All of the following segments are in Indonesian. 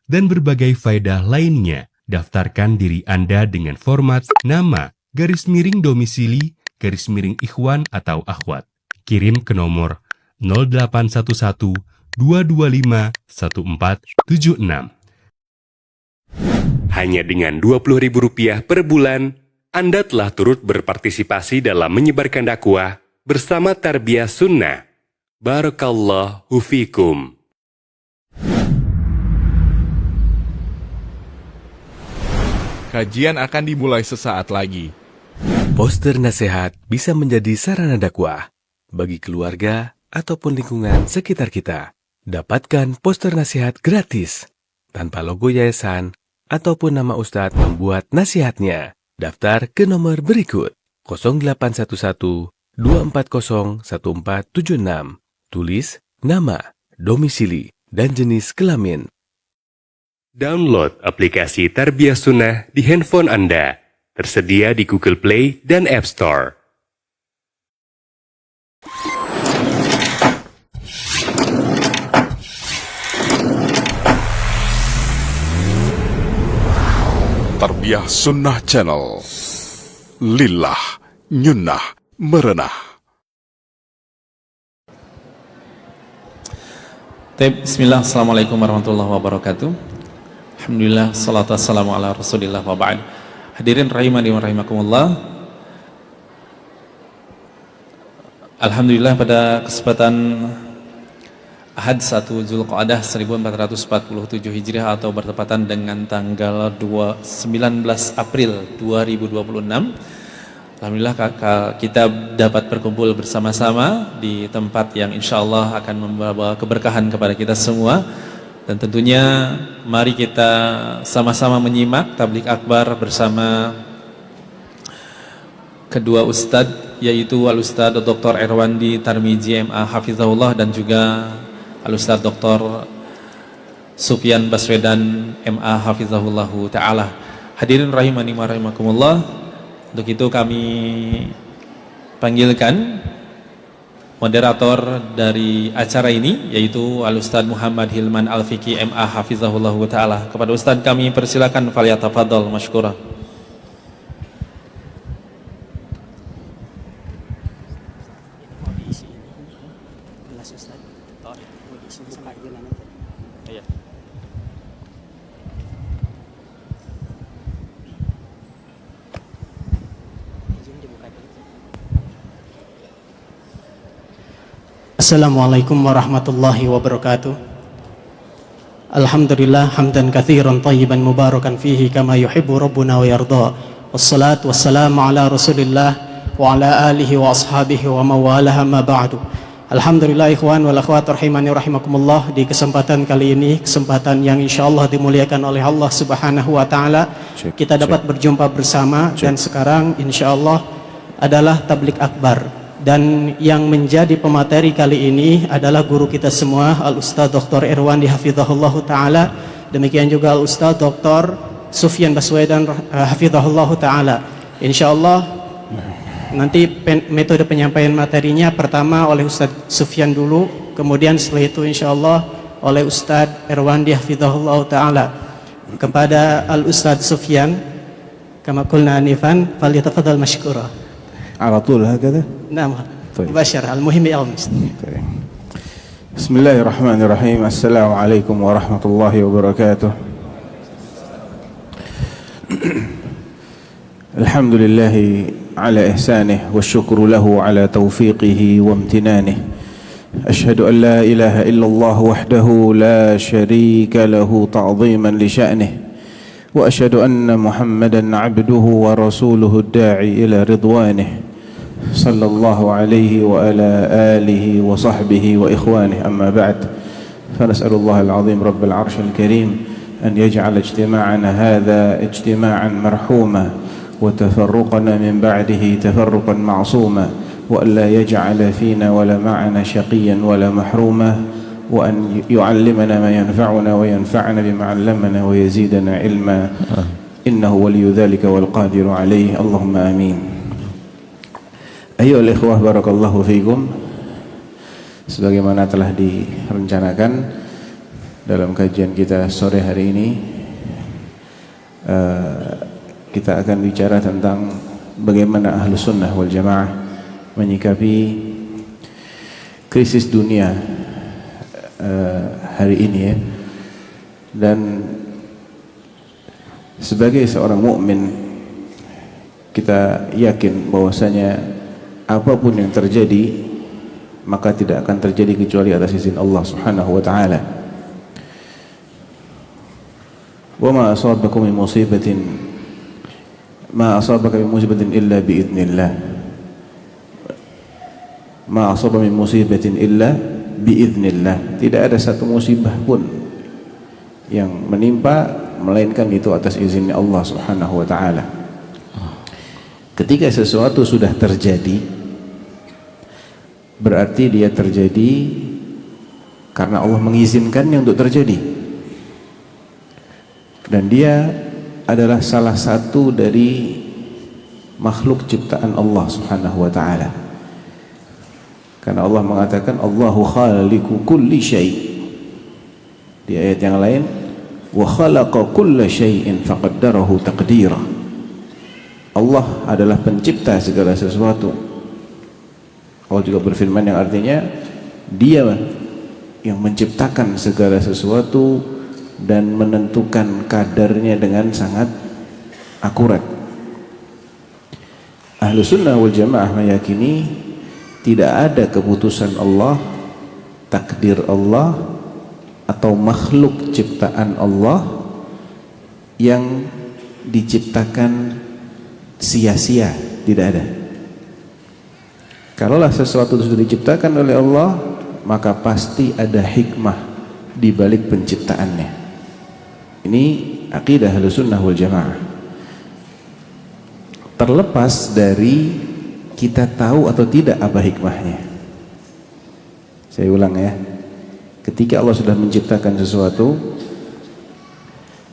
dan berbagai faedah lainnya. Daftarkan diri Anda dengan format nama, garis miring domisili, garis miring ikhwan atau akhwat. Kirim ke nomor 0811 225 1476. Hanya dengan Rp20.000 per bulan, Anda telah turut berpartisipasi dalam menyebarkan dakwah bersama Tarbiyah Sunnah. Barakallahu fikum. Kajian akan dimulai sesaat lagi. Poster nasihat bisa menjadi sarana dakwah bagi keluarga ataupun lingkungan sekitar kita. Dapatkan poster nasihat gratis tanpa logo yayasan ataupun nama ustadz membuat nasihatnya. Daftar ke nomor berikut 0811 240 1476. Tulis nama, domisili, dan jenis kelamin. Download aplikasi Tarbiyah Sunnah di handphone Anda. Tersedia di Google Play dan App Store. Tarbiyah Sunnah Channel. Lillah, nyunnah, merenah. Bismillah, assalamualaikum warahmatullahi wabarakatuh. Alhamdulillah, salatu wassalamu ala rasulillah wa ba'd. Hadirin rahimani wa rahimakumullah. Alhamdulillah, pada kesempatan Ahad 1 Zulqa'dah 1447 Hijriah atau bertepatan dengan tanggal 19 April 2026, alhamdulillah kita dapat berkumpul bersama-sama di tempat yang insya Allah akan membawa keberkahan kepada kita semua. Dan tentunya mari kita sama-sama menyimak tablik akbar bersama kedua ustadz, yaitu Al-Ustadz Dr. Erwandi Tarmizi MA Hafizahullah dan juga Al-Ustadz Dr. Sufyan Baswedan MA Hafizahullahu Ta'ala. Hadirin rahimani wa rahimakumullah, untuk itu kami panggilkan moderator dari acara ini, yaitu Al-Ustadz Muhammad Hilman Al-Fiqi MA Hafizahullahu Ta'ala. Kepada Ustadz kami persilakan, falyatafadhal masykurah. Assalamualaikum warahmatullahi wabarakatuh. Alhamdulillah hamdan katsiran tayyiban mubarakan fihi kama yuhibbu rabbuna wa yarda. Wassalatu wassalamu ala Rasulillah wa ala alihi wa ashabihi wa mawalaha ma ba'du. Alhamdulillah ikhwan wal akhwat rahimani rahimakumullah, di kesempatan kali ini, kesempatan yang insyaallah dimuliakan oleh Allah Subhanahu wa taala, kita dapat berjumpa bersama dan sekarang insyaallah adalah tablik akbar. Dan yang menjadi pemateri kali ini adalah guru kita semua, Al-Ustadz Dr. Erwandi Hafizahullahu Ta'ala. Demikian juga Al-Ustadz Dr. Sufyan Baswedan Hafizahullahu Ta'ala. InsyaAllah nanti metode penyampaian materinya pertama oleh Ustadz Sufyan dulu, kemudian setelah itu insyaallah oleh Ustadz Erwandi Hafizahullahu Ta'ala. Kepada Al-Ustadz Sufyan, kama qulna anifan, falyatafadhal mashkura. على طول هكذا؟ نعم طيب. مباشر المهم يومس. طيب. بسم الله الرحمن الرحيم. السلام عليكم ورحمة الله وبركاته. الحمد لله على إحسانه والشكر له على توفيقه وامتنانه. أشهد أن لا إله إلا الله وحده لا شريك له تعظيما لشأنه، وأشهد أن محمدا عبده ورسوله الداعي إلى رضوانه صلى الله عليه وعلى آله وصحبه وإخوانه. أما بعد، فنسأل الله العظيم رب العرش الكريم أن يجعل اجتماعنا هذا اجتماعا مرحوما وتفرقنا من بعده تفرقا معصوما، وأن لا يجعل فينا ولا معنا شقيا ولا محروما، وأن يعلمنا ما ينفعنا وينفعنا بما علمنا ويزيدنا علما، إنه ولي ذلك والقادر عليه، اللهم آمين. Ayo ikhwah barakallahu fiikum, sebagaimana telah direncanakan Dalam kajian kita sore hari ini kita akan bicara tentang bagaimana Ahlus Sunnah wal Jamaah menyikapi krisis dunia hari ini ya. Dan sebagai seorang mukmin kita yakin bahwasanya apapun yang terjadi maka tidak akan terjadi kecuali atas izin Allah Subhanahu wa taala. Wa ma asabakum min musibatin ma asabaka min musibatin illa bi idznillah. Ma asaba min musibatin illa bi idznillah. Tidak ada satu musibah pun yang menimpa melainkan itu atas izinnya Allah Subhanahu wa taala. Ketika sesuatu sudah terjadi, berarti dia terjadi karena Allah mengizinkannya untuk terjadi. Dan dia adalah salah satu dari makhluk ciptaan Allah Subhanahu wa taala. Karena Allah mengatakan Allahu khaliqu kulli syai'. Di ayat yang lain, wa khalaqa kulla syai'in faqaddarahu taqdira. Allah adalah pencipta segala sesuatu. Allah juga berfirman yang artinya Dia yang menciptakan segala sesuatu dan menentukan kadarnya dengan sangat akurat. Ahlus Sunnah wal Jamaah meyakini tidak ada keputusan Allah, takdir Allah atau makhluk ciptaan Allah yang diciptakan sia-sia, tidak ada. Kalaulah sesuatu sudah diciptakan oleh Allah, maka pasti ada hikmah di balik penciptaannya. Ini akidah Ahlus Sunnah wal Jamaah. Terlepas dari kita tahu atau tidak apa hikmahnya. Saya ulang ya. Ketika Allah sudah menciptakan sesuatu,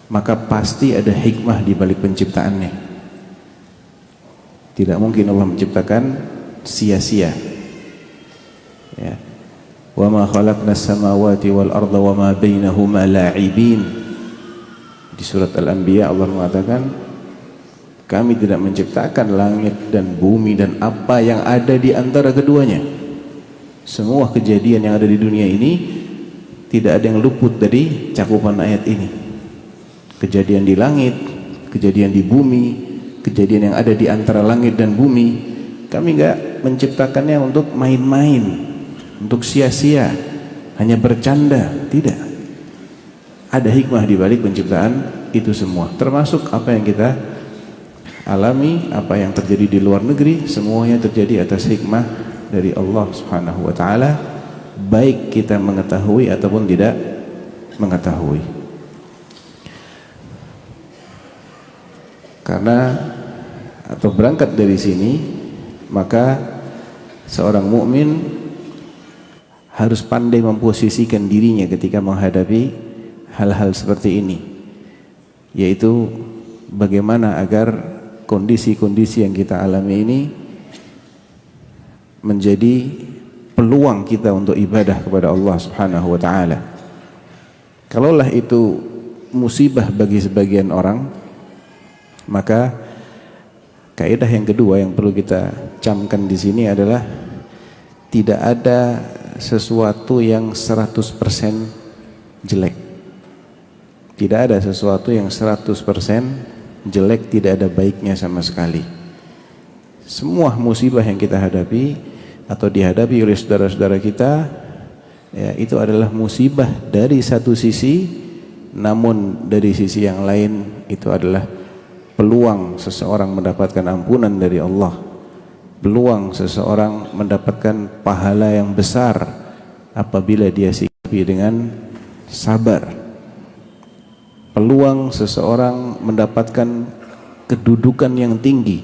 maka pasti ada hikmah di balik penciptaannya. Tidak mungkin Allah menciptakan sia-sia. Ya. Wa ma khalaqnas samawati wal arda wa ma bainahuma la'ibin. Di surat Al-Anbiya Allah mengatakan, kami tidak menciptakan langit dan bumi dan apa yang ada di antara keduanya. Semua kejadian yang ada di dunia ini tidak ada yang luput dari cakupan ayat ini. Kejadian di langit, kejadian di bumi, kejadian yang ada di antara langit dan bumi, kami enggak menciptakannya untuk main-main, untuk sia-sia, hanya bercanda, tidak. Ada hikmah di balik penciptaan itu semua, termasuk apa yang kita alami, apa yang terjadi di luar negeri, semuanya terjadi atas hikmah dari Allah Subhanahu wa taala, baik kita mengetahui ataupun tidak mengetahui. Karena atau berangkat dari sini, maka seorang mukmin harus pandai memposisikan dirinya ketika menghadapi hal-hal seperti ini, yaitu bagaimana agar kondisi-kondisi yang kita alami ini menjadi peluang kita untuk ibadah kepada Allah Subhanahu wa taala. Kalaulah itu musibah bagi sebagian orang, maka kaidah yang kedua yang perlu kita camkan di sini adalah tidak ada sesuatu yang 100% jelek. Tidak ada sesuatu yang 100% jelek, tidak ada baiknya sama sekali. Semua musibah yang kita hadapi atau dihadapi oleh saudara-saudara kita, ya, itu adalah musibah dari satu sisi, namun dari sisi yang lain itu adalah peluang seseorang mendapatkan ampunan dari Allah, peluang seseorang mendapatkan pahala yang besar apabila dia sikapi dengan sabar, peluang seseorang mendapatkan kedudukan yang tinggi.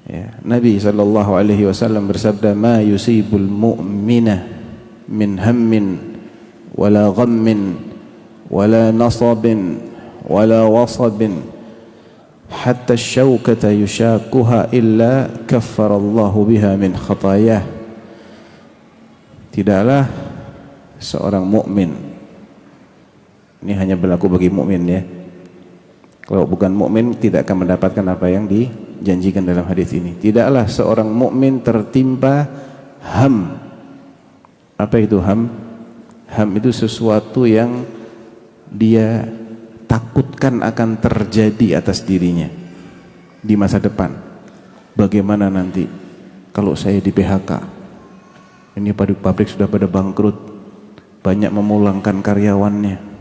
Ya, Nabi SAW bersabda, ma yusibul mu'mina min hammin wala ghammin wala nasabin wala wasabin hatta syawkata yushakuha illa kaffarallahu biha min khatayah. Tidaklah seorang mukmin Ini hanya berlaku bagi mukmin ya. Kalau bukan mukmin tidak akan mendapatkan apa yang dijanjikan dalam hadis ini. Tidaklah seorang mukmin tertimpa ham. Apa itu ham? Ham itu sesuatu yang dia takutkan akan terjadi atas dirinya di masa depan. Bagaimana nanti kalau saya di PHK? Ini pabrik sudah pada bangkrut, banyak memulangkan karyawannya.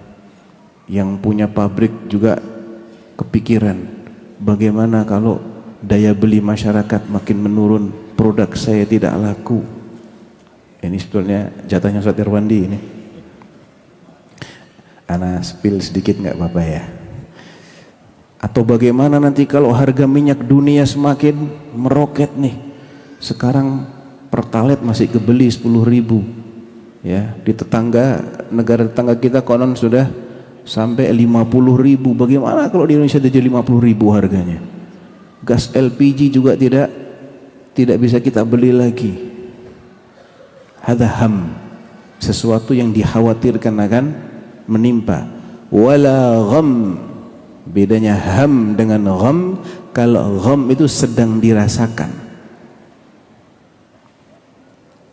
Yang punya pabrik juga kepikiran, bagaimana kalau daya beli masyarakat makin menurun, produk saya tidak laku. Ini sebetulnya jatahnya Ustaz Irwandi ini. Ana spill sedikit nggak apa-apa ya. Atau bagaimana nanti kalau harga minyak dunia semakin meroket nih. Sekarang pertalite masih kebeli 10.000 ya, di tetangga, negara tetangga kita konon sudah sampai 50.000. Bagaimana kalau di Indonesia jadi 50.000 harganya? Gas LPG juga tidak bisa kita beli lagi. Hadza ham, sesuatu yang dikhawatirkan akan menimpa. Wala gham, bedanya ham dengan gham, kalau gham itu sedang dirasakan.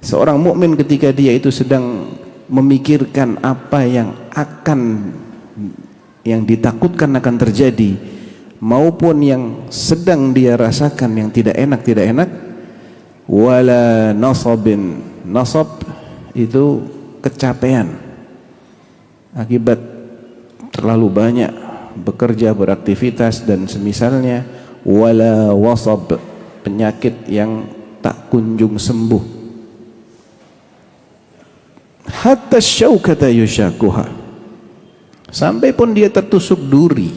Seorang mukmin ketika dia itu sedang memikirkan apa yang ditakutkan akan terjadi maupun yang sedang dia rasakan yang tidak enak, wala nasabin. Nasab itu kecapean akibat terlalu banyak bekerja, beraktivitas dan semisalnya. Wala wasab, penyakit yang tak kunjung sembuh. Hatta syaukata yushakuha, sampai pun dia tertusuk duri.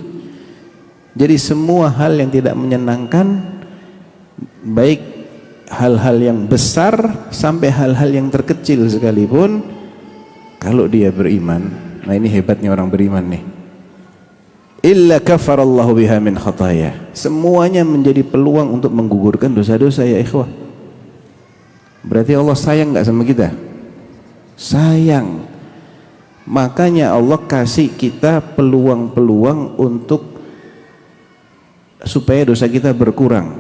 Jadi semua hal yang tidak menyenangkan, baik hal-hal yang besar sampai hal-hal yang terkecil sekalipun, kalau dia beriman, nah ini hebatnya orang beriman nih, illa kafarallahu biha min khataya, semuanya menjadi peluang untuk menggugurkan dosa-dosa ya ikhwah. Berarti Allah sayang gak sama kita? Sayang. Makanya Allah kasih kita peluang-peluang untuk supaya dosa kita berkurang,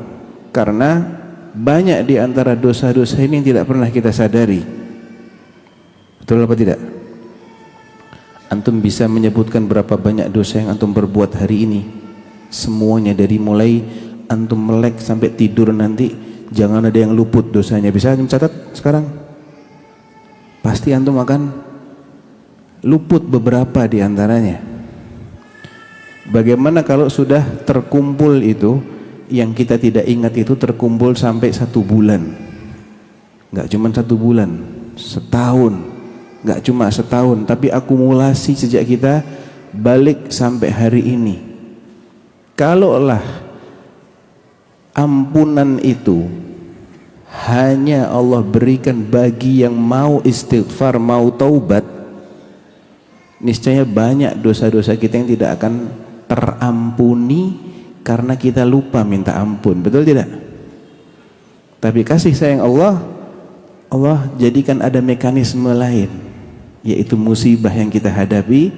karena banyak di antara dosa-dosa ini yang tidak pernah kita sadari. Betul apa tidak? Antum bisa menyebutkan berapa banyak dosa yang antum berbuat hari ini? Semuanya, dari mulai antum melek sampai tidur nanti, jangan ada yang luput dosanya. Bisa antum catat sekarang? Pasti antum akan luput beberapa di antaranya. Bagaimana kalau sudah terkumpul itu, yang kita tidak ingat itu terkumpul sampai 1 bulan? Nggak cuma 1 bulan, setahun. Nggak cuma setahun, tapi akumulasi sejak kita balik sampai hari ini. Kalaulah ampunan itu hanya Allah berikan bagi yang mau istighfar, mau taubat, niscaya banyak dosa-dosa kita yang tidak akan terampuni karena kita lupa minta ampun. Betul tidak? Tapi kasih sayang Allah jadikan ada mekanisme lain, yaitu musibah yang kita hadapi,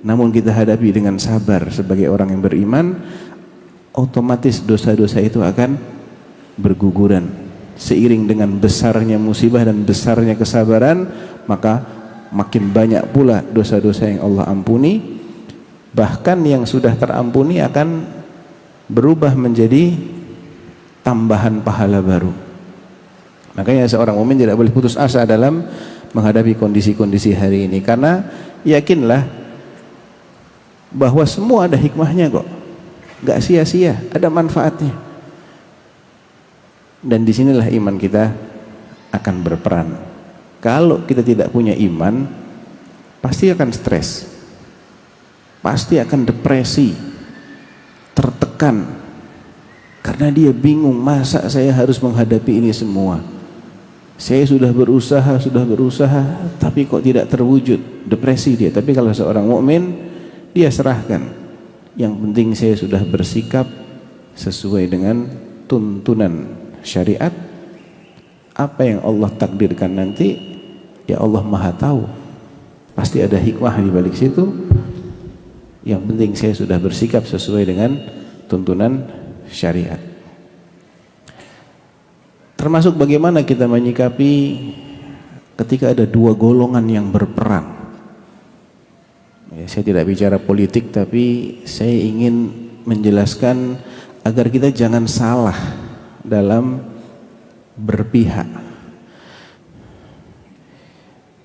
namun kita hadapi dengan sabar sebagai orang yang beriman, otomatis dosa-dosa itu akan berguguran. Seiring dengan besarnya musibah dan besarnya kesabaran, maka makin banyak pula dosa-dosa yang Allah ampuni. Bahkan yang sudah terampuni akan berubah menjadi tambahan pahala baru. Makanya seorang mukmin tidak boleh putus asa dalam menghadapi kondisi-kondisi hari ini, karena yakinlah bahwa semua ada hikmahnya kok, gak sia-sia, ada manfaatnya. Dan disinilah iman kita akan berperan. Kalau kita tidak punya iman, pasti akan stres, pasti akan depresi, tertekan, karena dia bingung, masa saya harus menghadapi ini semua? Saya sudah berusaha, tapi kok tidak terwujud. Depresi dia. Tapi kalau seorang mukmin, dia serahkan. Yang penting saya sudah bersikap sesuai dengan tuntunan syariat. Apa yang Allah takdirkan nanti, ya Allah Maha tahu. Pasti ada hikmah di balik situ. Yang penting saya sudah bersikap sesuai dengan tuntunan syariat. Termasuk bagaimana kita menyikapi ketika ada dua golongan yang berperang. Ya, saya tidak bicara politik, tapi saya ingin menjelaskan agar kita jangan salah dalam berpihak.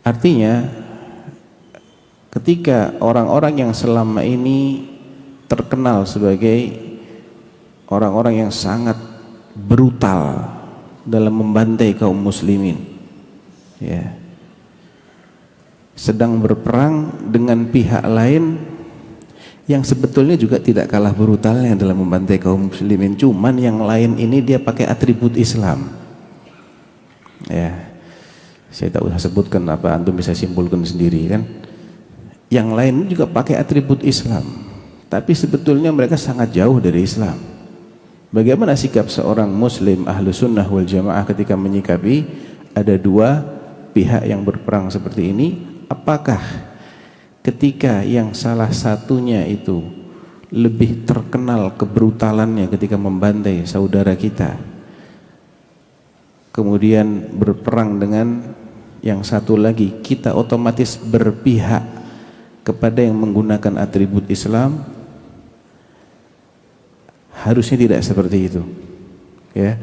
Artinya, ketika orang-orang yang selama ini terkenal sebagai orang-orang yang sangat brutal dalam membantai kaum muslimin, ya, sedang berperang dengan pihak lain yang sebetulnya juga tidak kalah brutalnya dalam membantai kaum muslimin, cuman yang lain ini dia pakai atribut Islam. Ya, saya tak usah sebutkan apa, antum bisa simpulkan sendiri kan. Yang lain juga pakai atribut Islam, tapi sebetulnya mereka sangat jauh dari Islam. Bagaimana sikap seorang muslim ahlu sunnah wal jamaah ketika menyikapi ada dua pihak yang berperang seperti ini? Apakah ketika yang salah satunya itu lebih terkenal kebrutalannya ketika membantai saudara kita, kemudian berperang dengan yang satu lagi, kita otomatis berpihak kepada yang menggunakan atribut Islam? Harusnya tidak seperti itu, ya.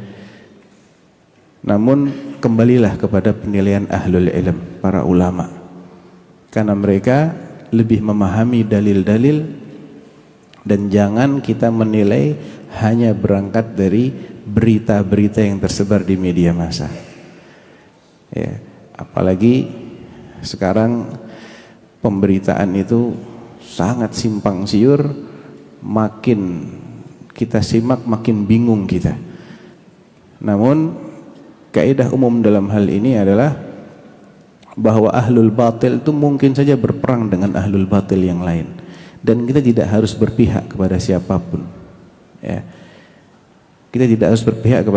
Namun kembalilah kepada penilaian ahlul ilm, para ulama, karena mereka lebih memahami dalil-dalil, dan jangan kita menilai hanya berangkat dari berita-berita yang tersebar di media massa, ya. Apalagi sekarang pemberitaan itu sangat simpang siur, makin kita simak makin bingung kita. Namun kaidah umum dalam hal ini adalah bahwa ahlul batil itu mungkin saja berperang dengan ahlul batil yang lain, dan kita tidak harus berpihak kepada siapapun, ya. Kita tidak harus berpihak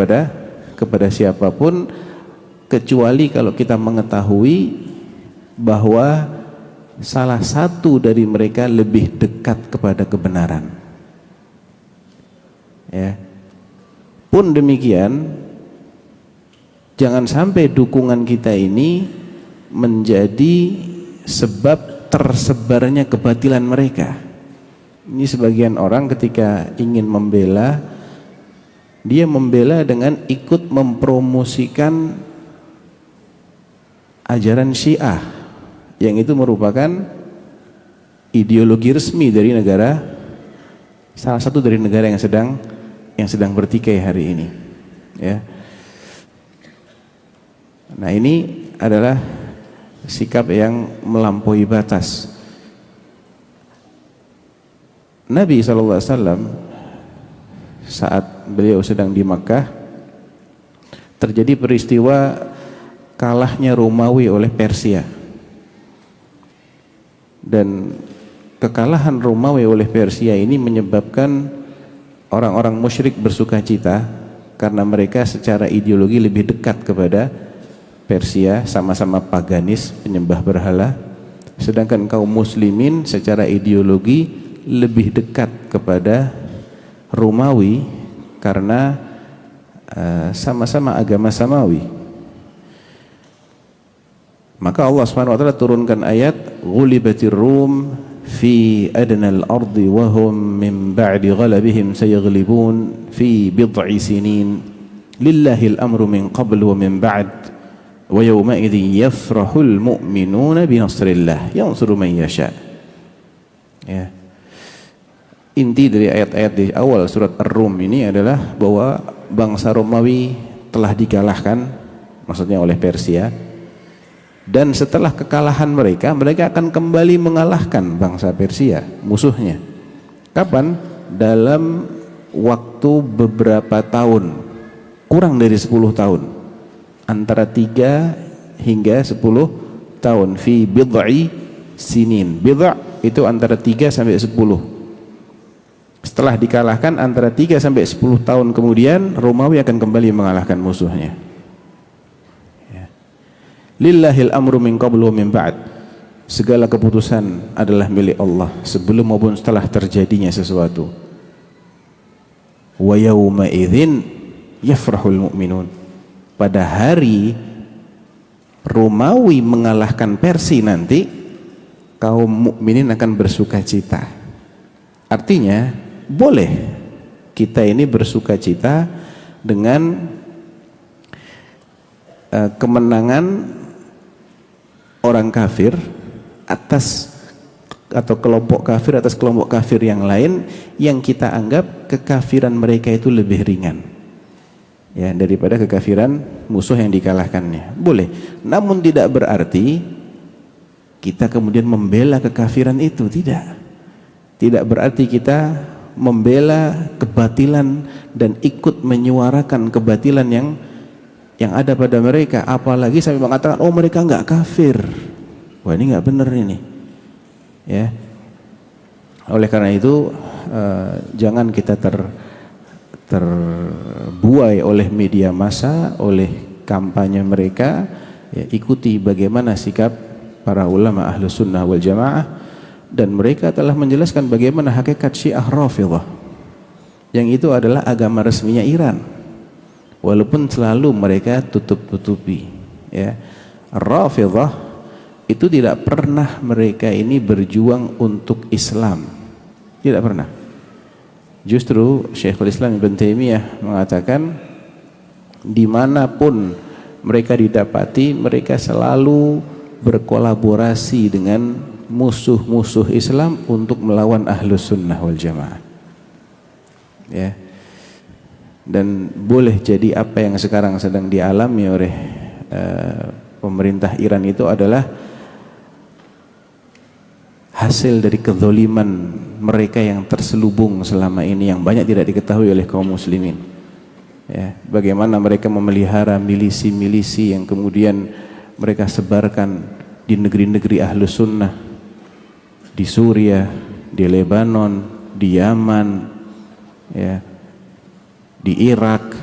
kepada siapapun, kecuali kalau kita mengetahui bahwa salah satu dari mereka lebih dekat kepada kebenaran. Ya. Pun demikian, jangan sampai dukungan kita ini menjadi sebab tersebarnya kebatilan mereka. Ini sebagian orang ketika ingin membela, dia membela dengan ikut mempromosikan ajaran Syiah, yang itu merupakan ideologi resmi dari negara, salah satu dari negara yang sedang bertikai hari ini, ya. Nah, ini adalah sikap yang melampaui batas. Nabi SAW saat beliau sedang di Makkah, terjadi peristiwa kalahnya Romawi oleh Persia, dan kekalahan Romawi oleh Persia ini menyebabkan orang-orang musyrik bersuka cita, karena mereka secara ideologi lebih dekat kepada Persia, sama-sama paganis, penyembah berhala, sedangkan kaum muslimin secara ideologi lebih dekat kepada Romawi karena sama-sama agama samawi. Maka Allah SWT turunkan ayat ghulibatir rum fi adnal ardi wa hum min ba'di ghalabihim sayaghlibun fi bid'i sinin lillahil amru min qabl wa min ba'd wa yawma idhin yafrahul mu'minuna binasrillah yansuru man yasha. Ya. Inti dari ayat-ayat di awal surat Ar-Rum ini adalah bahwa bangsa Romawi telah dikalahkan, maksudnya oleh Persia. Dan setelah kekalahan mereka, mereka akan kembali mengalahkan bangsa Persia, musuhnya. Kapan? Dalam waktu beberapa tahun, kurang dari 10 tahun, antara 3 hingga 10 tahun. Fi bid'i sinin. Bid' itu antara 3 sampai 10. Setelah dikalahkan antara 3 sampai 10 tahun kemudian, Romawi akan kembali mengalahkan musuhnya. Lillahil amru min qablu wa min ba'd. segala keputusan adalah milik Allah sebelum maupun setelah terjadinya sesuatu. Wa yauma idzin yafrahul mu'minun. Pada hari Romawi mengalahkan Persia nanti, kaum mukminin akan bersuka cita. Artinya boleh kita ini bersuka cita dengan kemenangan orang kafir atas atau kelompok kafir atas kelompok kafir yang lain yang kita anggap kekafiran mereka itu lebih ringan, ya, daripada kekafiran musuh yang dikalahkannya. Boleh, namun tidak berarti kita kemudian membela kekafiran itu. Tidak berarti kita membela kebatilan dan ikut menyuarakan kebatilan yang ada pada mereka, apalagi sampai mengatakan oh mereka nggak kafir. Wah, ini nggak benar ini, ya. Oleh karena itu jangan kita terbuai oleh media massa, oleh kampanye mereka, ya. Ikuti bagaimana sikap para ulama Ahlus Sunnah wal Jamaah, dan mereka telah menjelaskan bagaimana hakikat Syiah Rafidhah, yang itu adalah agama resminya Iran, walaupun selalu mereka tutup-tutupi, ya. Rafidhah itu tidak pernah mereka ini berjuang untuk Islam, tidak pernah. Justru Syekhul Islam Ibn Taimiyah mengatakan dimanapun mereka didapati, mereka selalu berkolaborasi dengan musuh-musuh Islam untuk melawan Ahlus Sunnah wal Jamaah, ya. Dan boleh jadi apa yang sekarang sedang dialami oleh pemerintah Iran itu adalah hasil dari kezaliman mereka yang terselubung selama ini, yang banyak tidak diketahui oleh kaum muslimin, ya. Bagaimana mereka memelihara milisi-milisi yang kemudian mereka sebarkan di negeri-negeri Ahlus Sunnah, di Suriah, di Lebanon, di Yaman, ya, di Irak,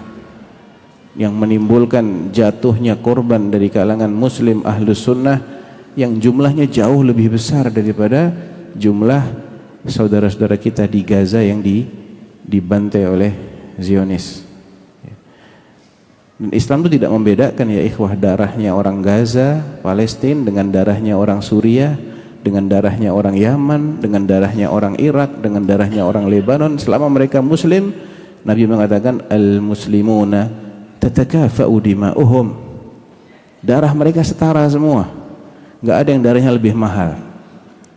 yang menimbulkan jatuhnya korban dari kalangan muslim Ahlus Sunnah yang jumlahnya jauh lebih besar daripada jumlah saudara-saudara kita di Gaza yang dibantai oleh Zionis. Dan Islam itu tidak membedakan, ya ikhwah, darahnya orang Gaza, Palestina dengan darahnya orang Suriah, dengan darahnya orang Yaman, dengan darahnya orang Irak, dengan darahnya orang Lebanon. Selama mereka muslim, Nabi mengatakan al-muslimuna tatakafa'u dima'uhum. Darah mereka setara semua, nggak ada yang darahnya lebih mahal.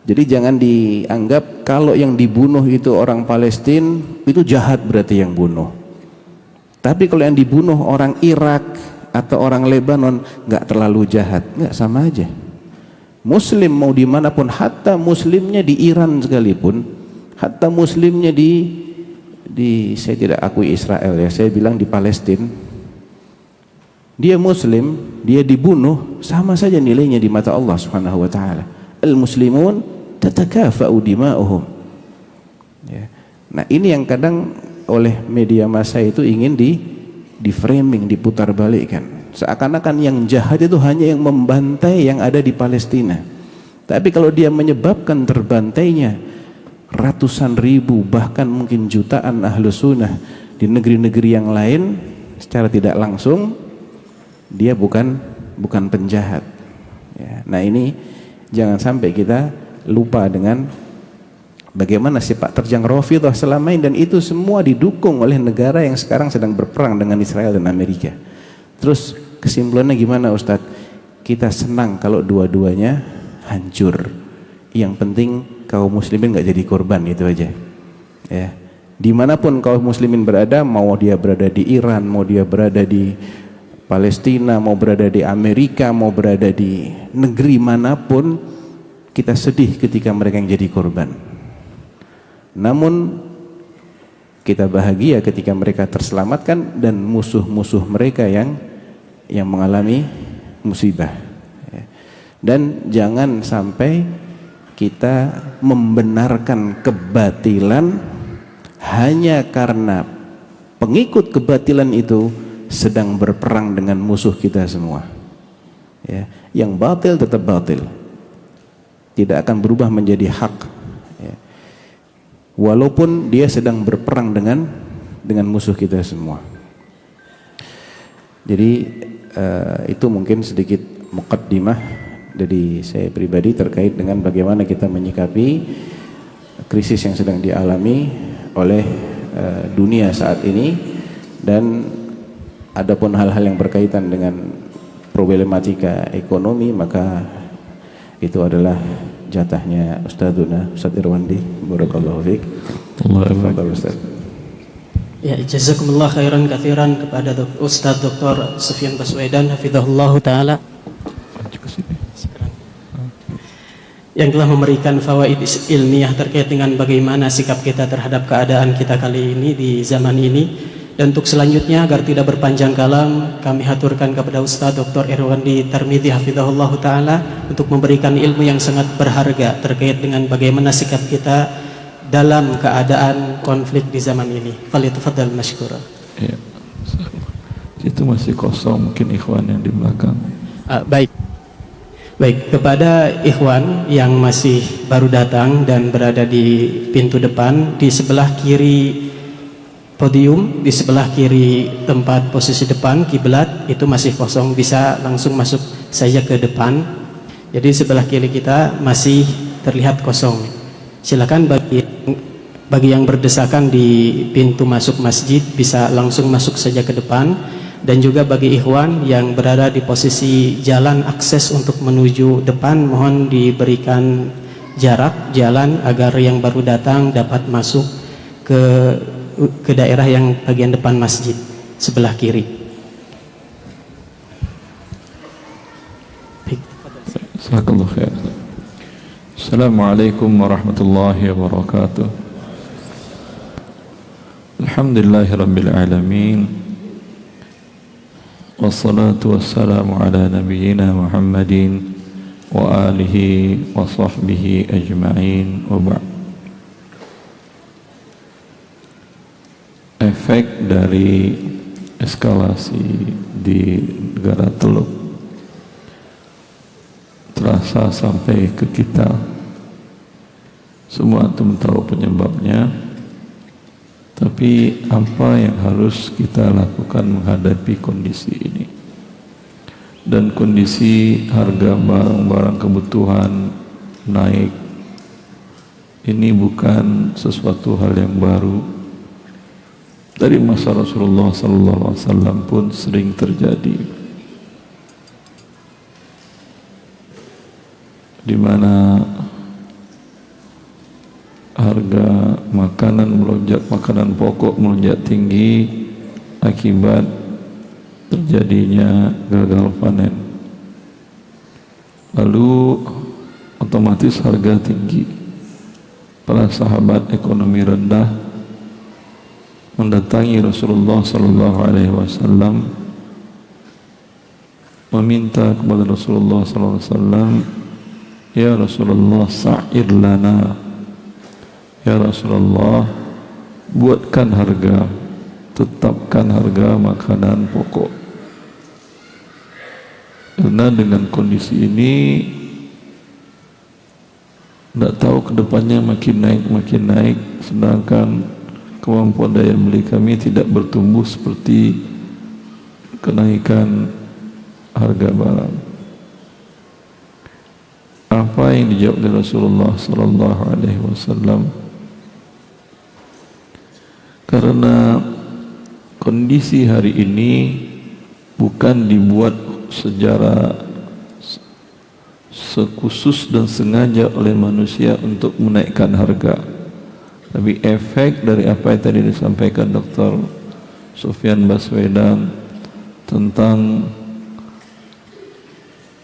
Jadi jangan dianggap kalau yang dibunuh itu orang Palestina itu jahat berarti yang bunuh. Tapi kalau yang dibunuh orang Irak atau orang Lebanon nggak terlalu jahat, nggak, sama aja. Muslim mau dimanapun, hatta muslimnya di Iran sekalipun, hatta muslimnya di saya tidak akui Israel, ya, saya bilang di Palestina, dia muslim, dia dibunuh, sama saja nilainya di mata Allah Subhanahu wa taala. Al-muslimun tatakafa'u dima'uhum, ya. Nah, ini yang kadang oleh media massa itu ingin di framing, diputar balikkan, seakan-akan yang jahat itu hanya yang membantai yang ada di Palestina. Tapi kalau dia menyebabkan terbantainya ratusan ribu, bahkan mungkin jutaan Ahlus Sunnah di negeri-negeri yang lain, secara tidak langsung dia bukan penjahat, ya. Nah, ini jangan sampai kita lupa dengan bagaimana sepak terjang Rafidhah selama ini, dan itu semua didukung oleh negara yang sekarang sedang berperang dengan Israel dan Amerika. Terus kesimpulannya gimana, Ustadz? Kita senang kalau dua-duanya hancur. Yang penting kaum muslimin nggak jadi korban, itu aja, ya. Dimanapun kaum muslimin berada, mau dia berada di Iran, mau dia berada di Palestina, mau berada di Amerika, mau berada di negeri manapun, kita sedih ketika mereka yang jadi korban. Namun kita bahagia ketika mereka terselamatkan dan musuh-musuh mereka yang mengalami musibah, ya. Dan jangan sampai kita membenarkan kebatilan hanya karena pengikut kebatilan itu sedang berperang dengan musuh kita semua, ya. Yang batil tetap batil, tidak akan berubah menjadi hak, ya. Walaupun dia sedang berperang dengan musuh kita semua. Jadi itu mungkin sedikit muqaddimah dari saya pribadi terkait dengan bagaimana kita menyikapi krisis yang sedang dialami oleh dunia saat ini, dan adapun hal-hal yang berkaitan dengan problematika ekonomi maka itu adalah jatahnya Ustadzuna Ustadz Irwandi. Barakallahu fiik. Tafadhal Ustaz. Ya, jazakumullah khairan katsiran kepada Ustadz Dr. Sufyan Baswedan hafizahullah taala yang telah memberikan fawaid ilmiah terkait dengan bagaimana sikap kita terhadap keadaan kita kali ini di zaman ini. Dan untuk selanjutnya agar tidak berpanjang kalam, kami haturkan kepada Ustaz Dr. Irwandi Tarmidzi hafizahullah taala untuk memberikan ilmu yang sangat berharga terkait dengan bagaimana sikap kita dalam keadaan konflik di zaman ini. Falyatafaddal mashkura. Ya. Itu masih kosong, mungkin ikhwan yang di belakang. Baik, kepada ikhwan yang masih baru datang dan berada di pintu depan, di sebelah kiri podium, di sebelah kiri tempat posisi depan kiblat itu masih kosong, bisa langsung masuk saja ke depan. Jadi sebelah kiri kita masih terlihat kosong. Silakan bagi yang berdesakan di pintu masuk masjid bisa langsung masuk saja ke depan. Dan juga bagi ikhwan yang berada di posisi jalan akses untuk menuju depan, mohon diberikan jarak jalan agar yang baru datang dapat masuk ke daerah yang bagian depan masjid sebelah kiri. Jazakallahu khair. Assalamualaikum warahmatullahi wabarakatuh. Alhamdulillahirabbil alamin. Wassalatu wassalamu ala nabiyyina Muhammadin wa alihi wa sahbihi ajma'in wa ba'd. Efek dari eskalasi di negara Teluk terasa sampai ke kita. Semua antum tahu penyebabnya. Tapi apa yang harus kita lakukan menghadapi kondisi ini? Dan kondisi harga barang-barang kebutuhan naik, ini bukan sesuatu hal yang baru. Dari masa Rasulullah SAW pun sering terjadi, di mana harga makanan melonjak, makanan pokok melonjak tinggi akibat terjadinya gagal panen. Lalu otomatis harga tinggi. Para sahabat ekonomi rendah mendatangi Rasulullah SAW, meminta kepada Rasulullah SAW, ya Rasulullah, sa'ir lana. Ya Rasulullah, buatkan harga, tetapkan harga makanan pokok. Karena dengan kondisi ini tidak tahu kedepannya makin naik, sedangkan kemampuan daya beli kami tidak bertumbuh seperti kenaikan harga barang. Apa yang dijawab oleh Rasulullah SAW? Karena kondisi hari ini bukan dibuat secara sekhusus dan sengaja oleh manusia untuk menaikkan harga, tapi efek dari apa yang tadi disampaikan Dr. Sufyan Baswedan tentang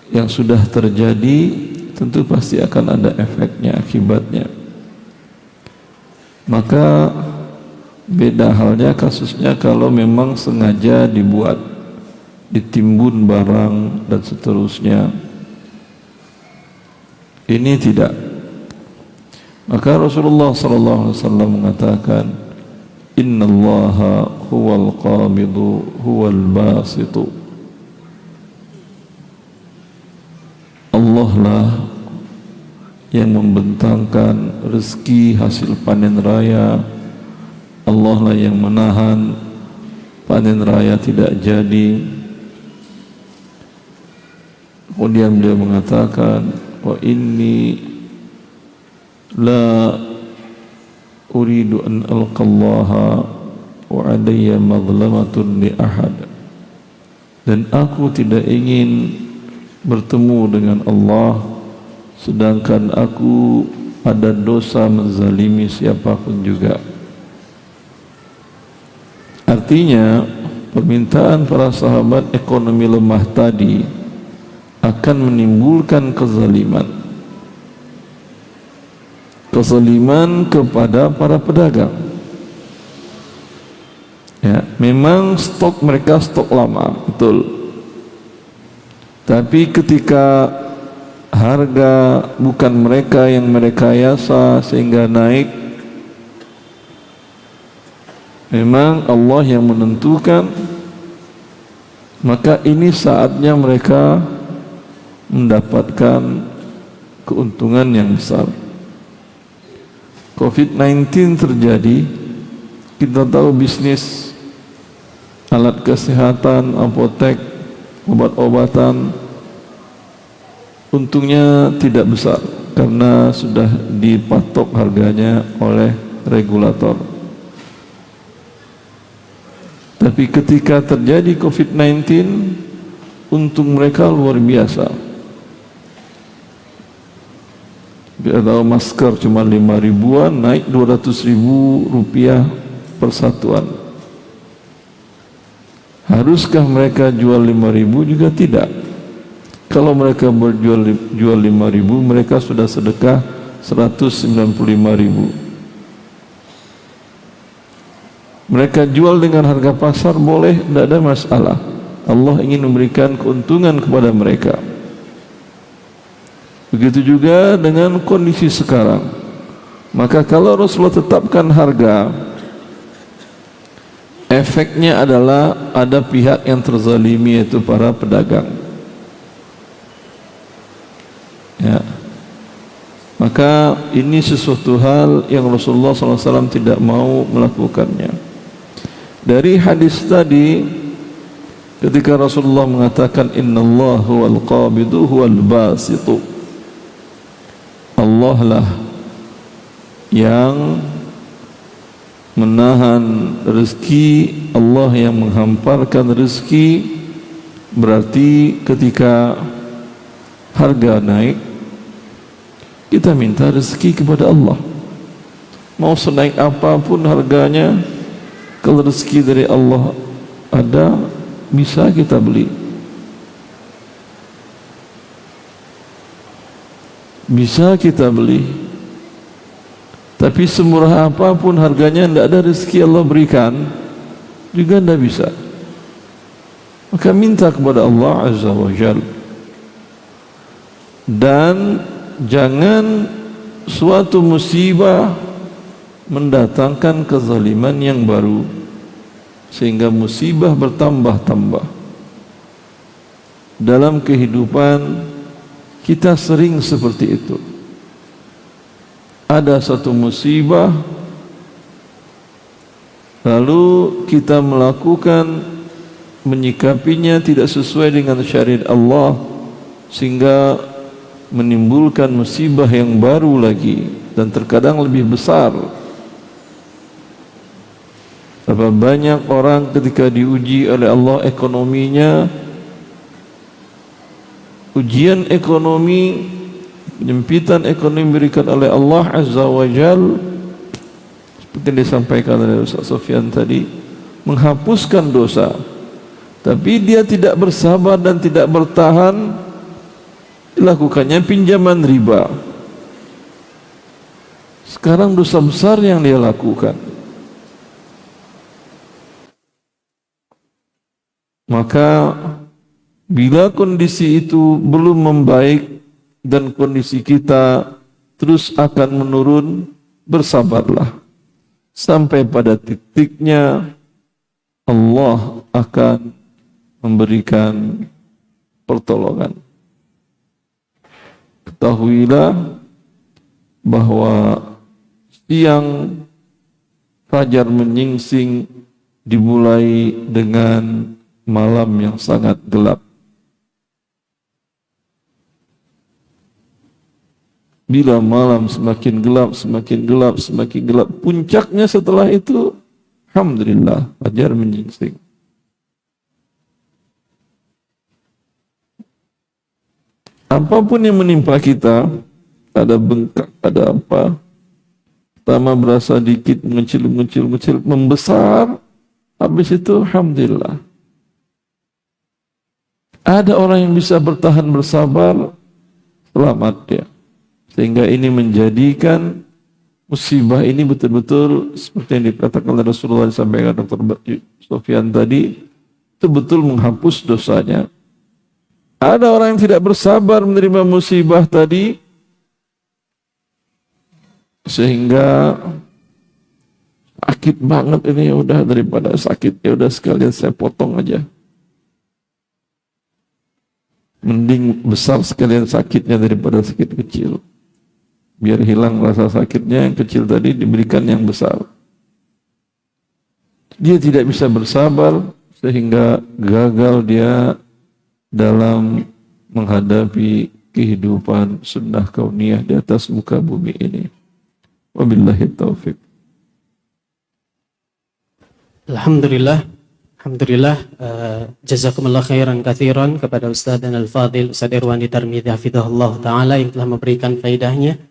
yang sudah terjadi, tentu pasti akan ada efeknya, akibatnya. Maka beda halnya kasusnya kalau memang sengaja dibuat, ditimbun barang dan seterusnya. Ini tidak. Maka Rasulullah SAW mengatakan, Innallaha huwal qabidu huwal basitu. Allah lah yang membentangkan rezeki hasil panen raya, Allah lah yang menahan panen raya tidak jadi. Kemudian beliau mengatakan, wa inni la uridu an alqallaha wa alayya mazlamatun li ahad, dan aku tidak ingin bertemu dengan Allah sedangkan aku ada dosa menzalimi siapapun juga. Artinya permintaan para sahabat ekonomi lemah tadi akan menimbulkan kezaliman kepada para pedagang. Ya, memang stok mereka stok lama, betul. Tapi ketika harga bukan mereka yang merekayasa sehingga naik, memang Allah yang menentukan, maka ini saatnya mereka mendapatkan keuntungan yang besar. COVID-19 terjadi, kita tahu bisnis alat kesehatan, apotek, obat-obatan untungnya tidak besar karena sudah dipatok harganya oleh regulator. Tapi ketika terjadi COVID-19, untung mereka luar biasa. Kita tahu masker cuma 5 ribuan, naik 200 ribu rupiah per satuan. Haruskah mereka jual 5 ribu? Juga tidak. Kalau mereka jual 5 ribu, mereka sudah sedekah 195 ribu. Mereka jual dengan harga pasar boleh, tidak ada masalah. Allah ingin memberikan keuntungan kepada mereka. Begitu juga dengan kondisi sekarang. Maka kalau Rasulullah tetapkan harga, efeknya adalah ada pihak yang terzalimi, yaitu para pedagang. Ya. Maka ini sesuatu hal yang Rasulullah SAW tidak mau melakukannya. Dari hadis tadi, ketika Rasulullah mengatakan Innallaha huwal qabidu huwal basitu, Allah lah yang menahan rezeki, Allah yang menghamparkan rezeki. Berarti ketika harga naik, kita minta rezeki kepada Allah. Mau senaik apapun harganya, kalau rezeki dari Allah ada, bisa kita beli, bisa kita beli. Tapi semurah apapun harganya, tidak ada rezeki Allah berikan, juga tidak bisa. Maka minta kepada Allah Azza wa Jalla. Dan jangan suatu musibah mendatangkan kezaliman yang baru, sehingga musibah bertambah-tambah. Dalam kehidupan kita sering seperti itu. Ada satu musibah, lalu kita menyikapinya tidak sesuai dengan syariat Allah, sehingga menimbulkan musibah yang baru lagi, dan terkadang lebih besar. Berapa banyak orang ketika diuji oleh Allah ekonominya, ujian ekonomi, penyempitan ekonomi diberikan oleh Allah Azza wa Jal, seperti yang disampaikan oleh Ustaz Sufyan tadi, menghapuskan dosa. Tapi dia tidak bersabar dan tidak bertahan, dilakukannya pinjaman riba. Sekarang dosa besar yang dia lakukan. Maka bila kondisi itu belum membaik dan kondisi kita terus akan menurun, bersabarlah sampai pada titiknya Allah akan memberikan pertolongan. Ketahuilah bahwa siang fajar menyingsing dimulai dengan malam yang sangat gelap. Bila malam semakin gelap, semakin gelap, semakin gelap, puncaknya setelah itu, alhamdulillah, fajar menyingsing. Apapun yang menimpa kita, ada bengkak, ada apa, pertama berasa dikit, mengecil, membesar, habis itu alhamdulillah. Ada orang yang bisa bertahan bersabar, selamat dia. Sehingga ini menjadikan musibah ini betul-betul seperti yang dikatakan oleh Rasulullah, disampaikan Dr. Sofyan tadi, itu betul menghapus dosanya. Ada orang yang tidak bersabar menerima musibah tadi, sehingga sakit banget ini, ya udah, daripada sakit ya udah sekalian saya potong aja. Mending besar sekalian sakitnya daripada sakit kecil. Biar hilang rasa sakitnya, yang kecil tadi diberikan yang besar. Dia tidak bisa bersabar sehingga gagal dia dalam menghadapi kehidupan sunnah kauniyah di atas muka bumi ini. Wabillahi taufiq. Alhamdulillah. Jazakumullah khairan katsiran kepada Ustaz dan Al-Fadil Ustaz Irwandi Tarmidzi hafizahullah taala yang telah memberikan faedahnya.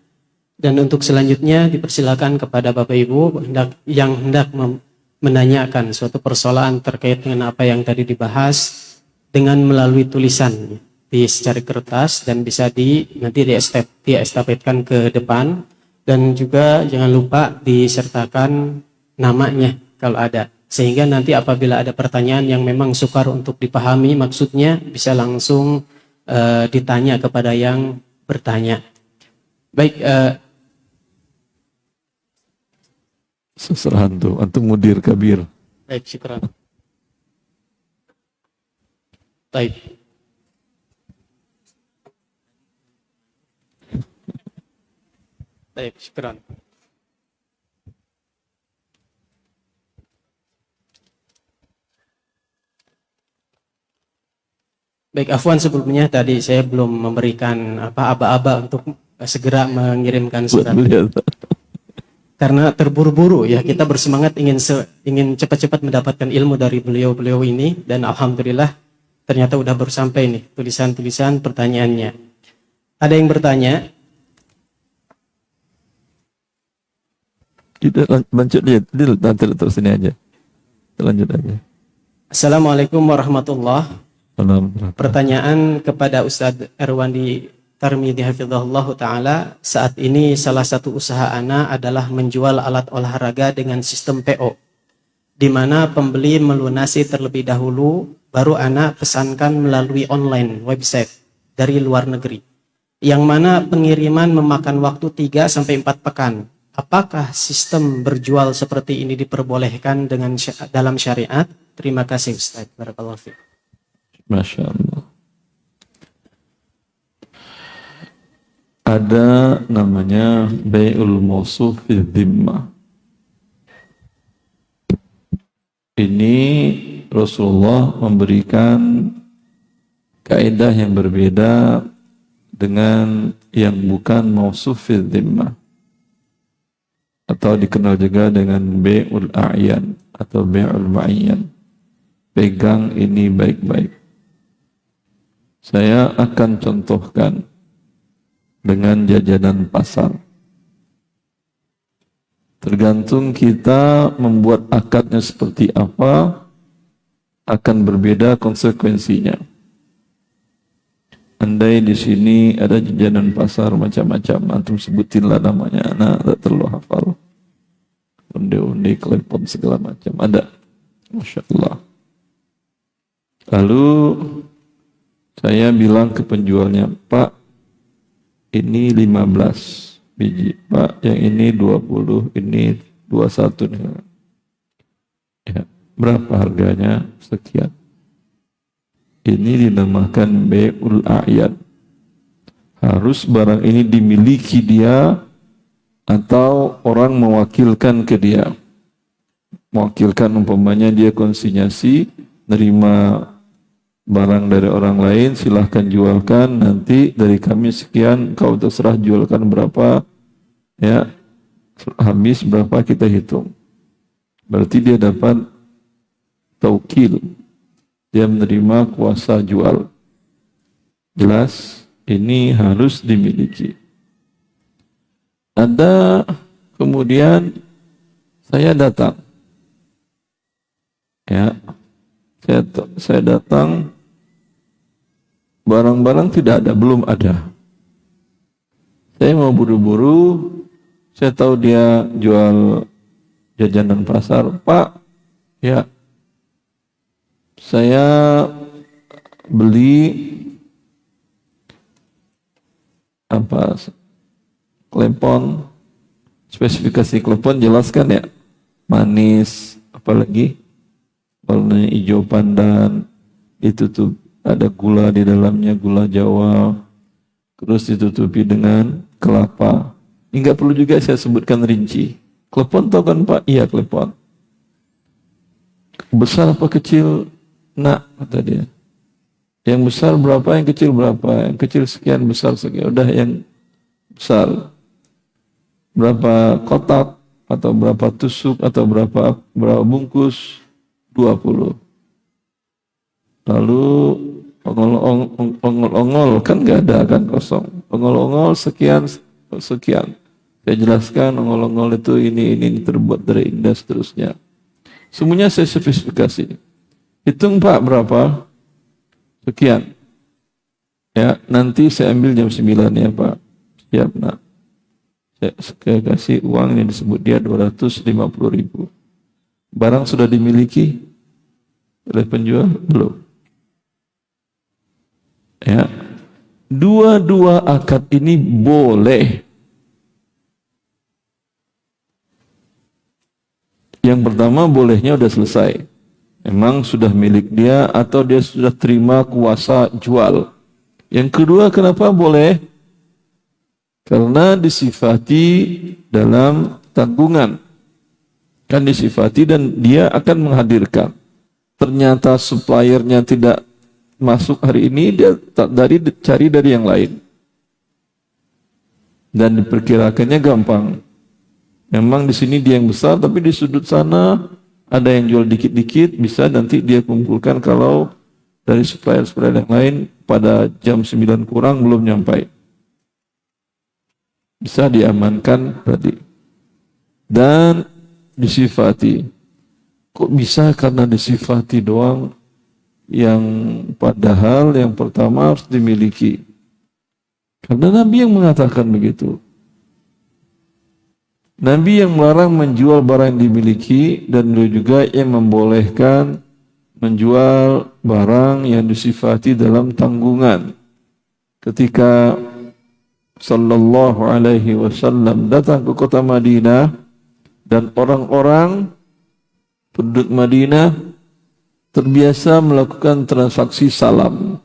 Dan untuk selanjutnya dipersilakan kepada Bapak Ibu yang hendak menanyakan suatu persoalan terkait dengan apa yang tadi dibahas dengan melalui tulisan di secari kertas, dan bisa nanti diestafetkan ke depan, dan juga jangan lupa disertakan namanya kalau ada, sehingga nanti apabila ada pertanyaan yang memang sukar untuk dipahami maksudnya, bisa langsung ditanya kepada yang bertanya. Baik, Seserah antum mudir kabir. baik, syukran. Baik. Baik, syukran. Baik, afwan sebelumnya tadi saya belum memberikan aba-aba untuk segera mengirimkan surat. Karena terburu-buru ya, kita bersemangat ingin cepat-cepat mendapatkan ilmu dari beliau-beliau ini, dan alhamdulillah ternyata udah baru sampai nih tulisan-tulisan pertanyaannya. Ada yang bertanya? Kita lanjut nanti terus ini aja. Kita lanjut aja. Assalamualaikum warahmatullahi wabarakatuh. Pertanyaan kepada Ustadz Irwandi Tarmidzi hafizahullah ta'ala. Saat ini salah satu usaha ana adalah menjual alat olahraga dengan sistem PO, di mana pembeli melunasi terlebih dahulu, baru ana pesankan melalui online website dari luar negeri, yang mana pengiriman memakan waktu 3-4 pekan. Apakah sistem berjual seperti ini diperbolehkan dalam syariat? Terima kasih Ustaz. Barakallahu fiik. Masya Allah. Ada namanya Bai'ul Mawsuf fi Dhimmah. Ini Rasulullah memberikan kaidah yang berbeda dengan yang bukan Mawsuf fi Dhimmah, atau dikenal juga dengan Bai'ul A'yan atau Bai'ul Ma'yan. Pegang ini baik-baik. Saya akan contohkan dengan jajanan pasar. Tergantung kita membuat akadnya seperti apa, akan berbeda konsekuensinya. Andai di sini ada jajanan pasar macam-macam, antum sebutinlah namanya, anak tak terlalu hafal. Onde-onde, klepon segala macam ada. Masya Allah. Lalu saya bilang ke penjualnya, Pak, ini 15 biji, Pak, yang ini 20, ini 21 nih. Ya, berapa harganya? Sekian. Ini dinamakan Bai'ul A'yan. Harus barang ini dimiliki dia atau orang mewakilkan ke dia. Mewakilkan umpamanya dia konsinyasi, nerima barang dari orang lain, silahkan jualkan, nanti dari kami sekian, kau terserah jualkan berapa, ya, habis berapa kita hitung. Berarti dia dapat taukil, dia menerima kuasa jual. Jelas, ini harus dimiliki. Ada kemudian saya datang, ya, saya datang, barang-barang tidak ada, belum ada. Saya mau buru-buru, saya tahu dia jual jajanan pasar. Pak, ya, saya beli apa, klepon, spesifikasi klepon jelaskan ya, manis, apalagi warnanya hijau pandan, itu tuh ada gula di dalamnya, gula Jawa, terus ditutupi dengan kelapa. Enggak perlu juga saya sebutkan rinci. Klepon tahu kan Pak? Iya, klepon. Besar apa kecil? Nak, kata dia. Yang besar berapa, yang kecil berapa? Yang kecil sekian, besar sekian. Udah yang besar. Berapa kotak, atau berapa tusuk, atau berapa bungkus? 20. Lalu ongol-ongol kan nggak ada, kan kosong. Ongol-ongol sekian. Saya jelaskan ongol-ongol itu ini terbuat dari ini dan seterusnya. Semuanya saya spesifikasi. Hitung Pak berapa? Sekian. Ya, nanti saya ambil jam 9 ya Pak. Siap nak. Saya kasih uang yang disebut dia 250.000. Barang sudah dimiliki oleh penjual? Belum. Ya. Dua-dua akad ini boleh. Yang pertama bolehnya udah selesai. Memang sudah milik dia atau dia sudah terima kuasa jual. Yang kedua kenapa boleh? Karena disifati dalam tanggungan. Kan disifati dan dia akan menghadirkan. Ternyata suppliernya tidak masuk hari ini, dia cari dari yang lain. Dan diperkirakannya gampang. Memang di sini dia yang besar, tapi di sudut sana ada yang jual dikit-dikit, bisa nanti dia kumpulkan kalau dari supplier-supplier yang lain pada jam 9 kurang belum nyampai. Bisa diamankan tadi. Dan disifati. Kok bisa karena disifati doang? Yang padahal yang pertama harus dimiliki. Karena Nabi yang mengatakan begitu. Nabi yang melarang menjual barang yang dimiliki dan juga yang membolehkan menjual barang yang disifati dalam tanggungan. Ketika sallallahu alaihi wasallam datang ke kota Madinah dan orang-orang penduduk Madinah terbiasa melakukan transaksi salam.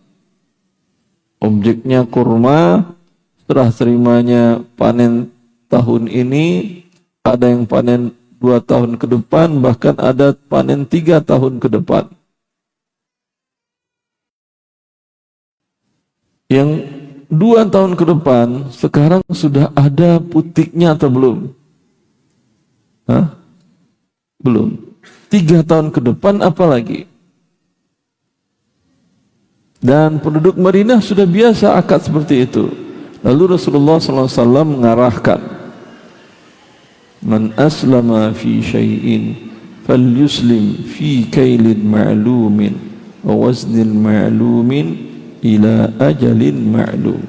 Objeknya kurma, setelah terimanya panen tahun ini, ada yang panen 2 tahun ke depan, bahkan ada panen 3 tahun ke depan. Yang 2 tahun ke depan, sekarang sudah ada putiknya atau belum? Hah? Belum. 3 tahun ke depan apalagi? Dan penduduk Madinah sudah biasa akad seperti itu. Lalu Rasulullah SAW mengarahkan, man aslama fi syai'in falyuslim fi kailin ma'lumin wa waznin ma'lumin ila ajalin ma'lum.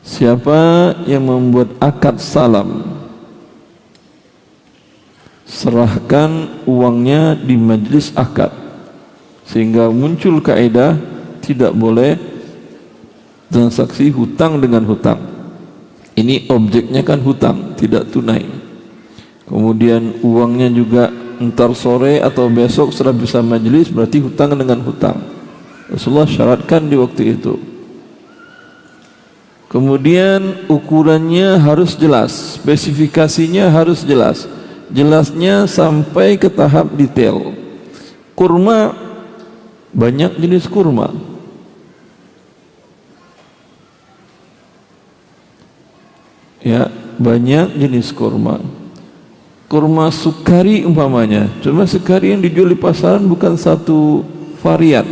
Siapa yang membuat akad salam, serahkan uangnya di majlis akad, sehingga muncul kaidah tidak boleh transaksi hutang dengan hutang. Ini objeknya kan hutang, tidak tunai. Kemudian uangnya juga entar sore atau besok setelah bisa majelis, berarti hutang dengan hutang. Rasulullah syaratkan di waktu itu. Kemudian ukurannya harus jelas, spesifikasinya harus jelas. Jelasnya sampai ke tahap detail. Kurma, banyak jenis kurma. Ya, banyak jenis kurma. Kurma sukari umpamanya, cuma sukari yang dijual di pasaran bukan satu varian,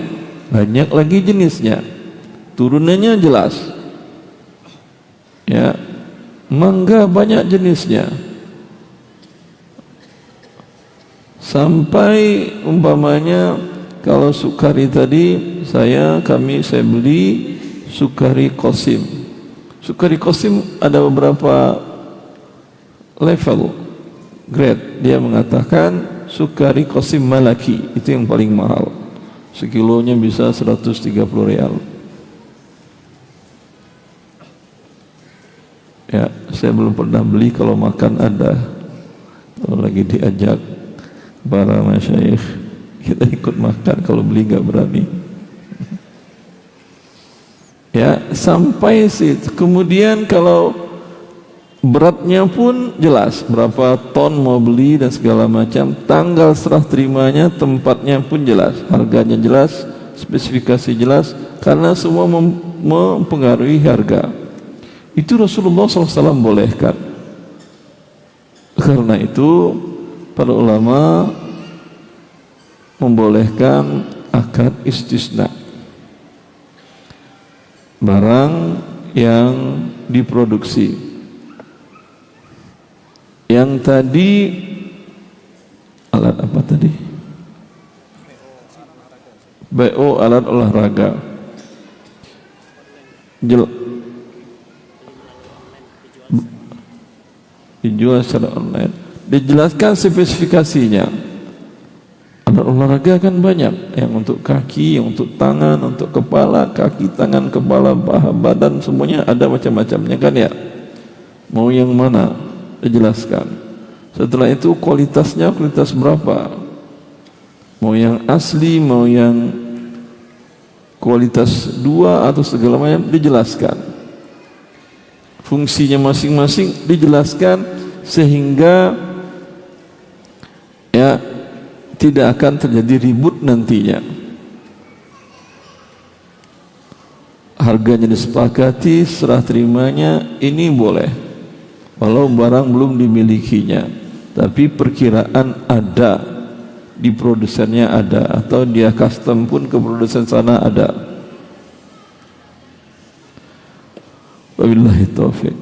banyak lagi jenisnya. Turunannya jelas. Ya, mangga banyak jenisnya. Sampai umpamanya kalau sukari tadi saya beli sukari Qasim. Sukari Qasim ada beberapa level grade. Dia mengatakan sukari Qasim Malaki itu yang paling mahal. Sekilonya bisa 130 rial. Ya, saya belum pernah beli, kalau makan ada. Kalau lagi diajak para masyayikh, kita ikut makan, kalau beli nggak berani. Ya, sampai situ. Kemudian kalau beratnya pun jelas, berapa ton mau beli dan segala macam, tanggal serah terimanya, tempatnya pun jelas, harganya jelas, spesifikasi jelas, karena semua mempengaruhi harga. Itu Rasulullah SAW bolehkan. Karena itu para ulama membolehkan akad istisna, barang yang diproduksi. Yang tadi alat apa tadi? BO, alat olahraga. Dijual secara online. Dijelaskan spesifikasinya. Alat olahraga kan banyak, yang untuk kaki, yang untuk tangan, untuk kepala, kaki, tangan, kepala, paha, badan, semuanya ada macam-macamnya kan ya. Mau yang mana? Dijelaskan. Setelah itu kualitasnya kualitas berapa? Mau yang asli, mau yang kualitas 2 atau segala macam, dijelaskan. Fungsinya masing-masing dijelaskan, sehingga ya tidak akan terjadi ribut nantinya. Harganya disepakati, serah terimanya ini boleh, walau barang belum dimilikinya, tapi perkiraan ada, di produsennya ada, atau dia custom pun ke produsen sana ada. Wabillahi taufiq.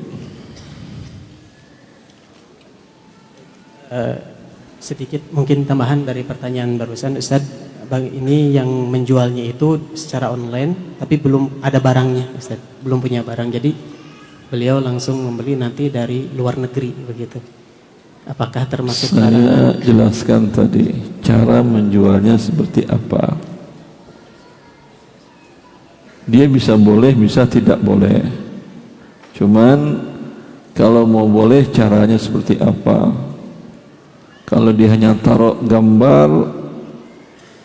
Sedikit mungkin tambahan dari pertanyaan barusan, Ustaz. Ini yang menjualnya itu secara online, tapi belum ada barangnya, Ustaz. Belum punya barang, jadi beliau langsung membeli nanti dari luar negeri, begitu. Apakah termasuk Saya jelaskan tadi cara menjualnya seperti apa. Dia bisa boleh, bisa tidak boleh. Cuman kalau mau boleh, caranya seperti apa? Kalau dia hanya taruh gambar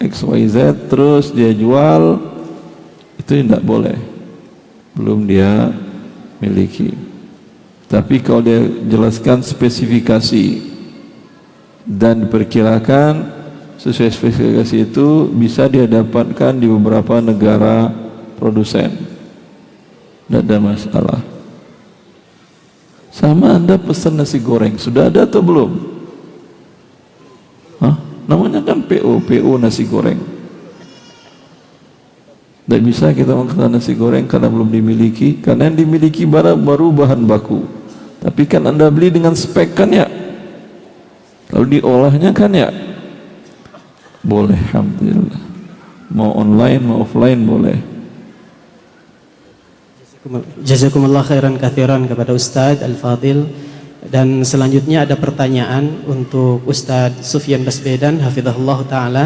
XYZ terus dia jual, itu tidak boleh, belum dia miliki. Tapi kalau dia jelaskan spesifikasi dan diperkirakan sesuai spesifikasi itu, bisa dia dapatkan di beberapa negara produsen, tidak ada masalah. Sama Anda pesan nasi goreng, sudah ada atau belum? Namanya kan PO nasi goreng. Tidak bisa kita makan nasi goreng karena belum dimiliki, karena yang dimiliki baru bahan baku. Tapi kan Anda beli dengan spek kan ya, lalu diolahnya kan ya, boleh. Alhamdulillah, mau online mau offline boleh. Jazakumullah khairan katsiran kepada Ustaz Al-Fadil. Dan selanjutnya ada pertanyaan untuk Ustaz Sufyan Baswedan hafizahullah ta'ala.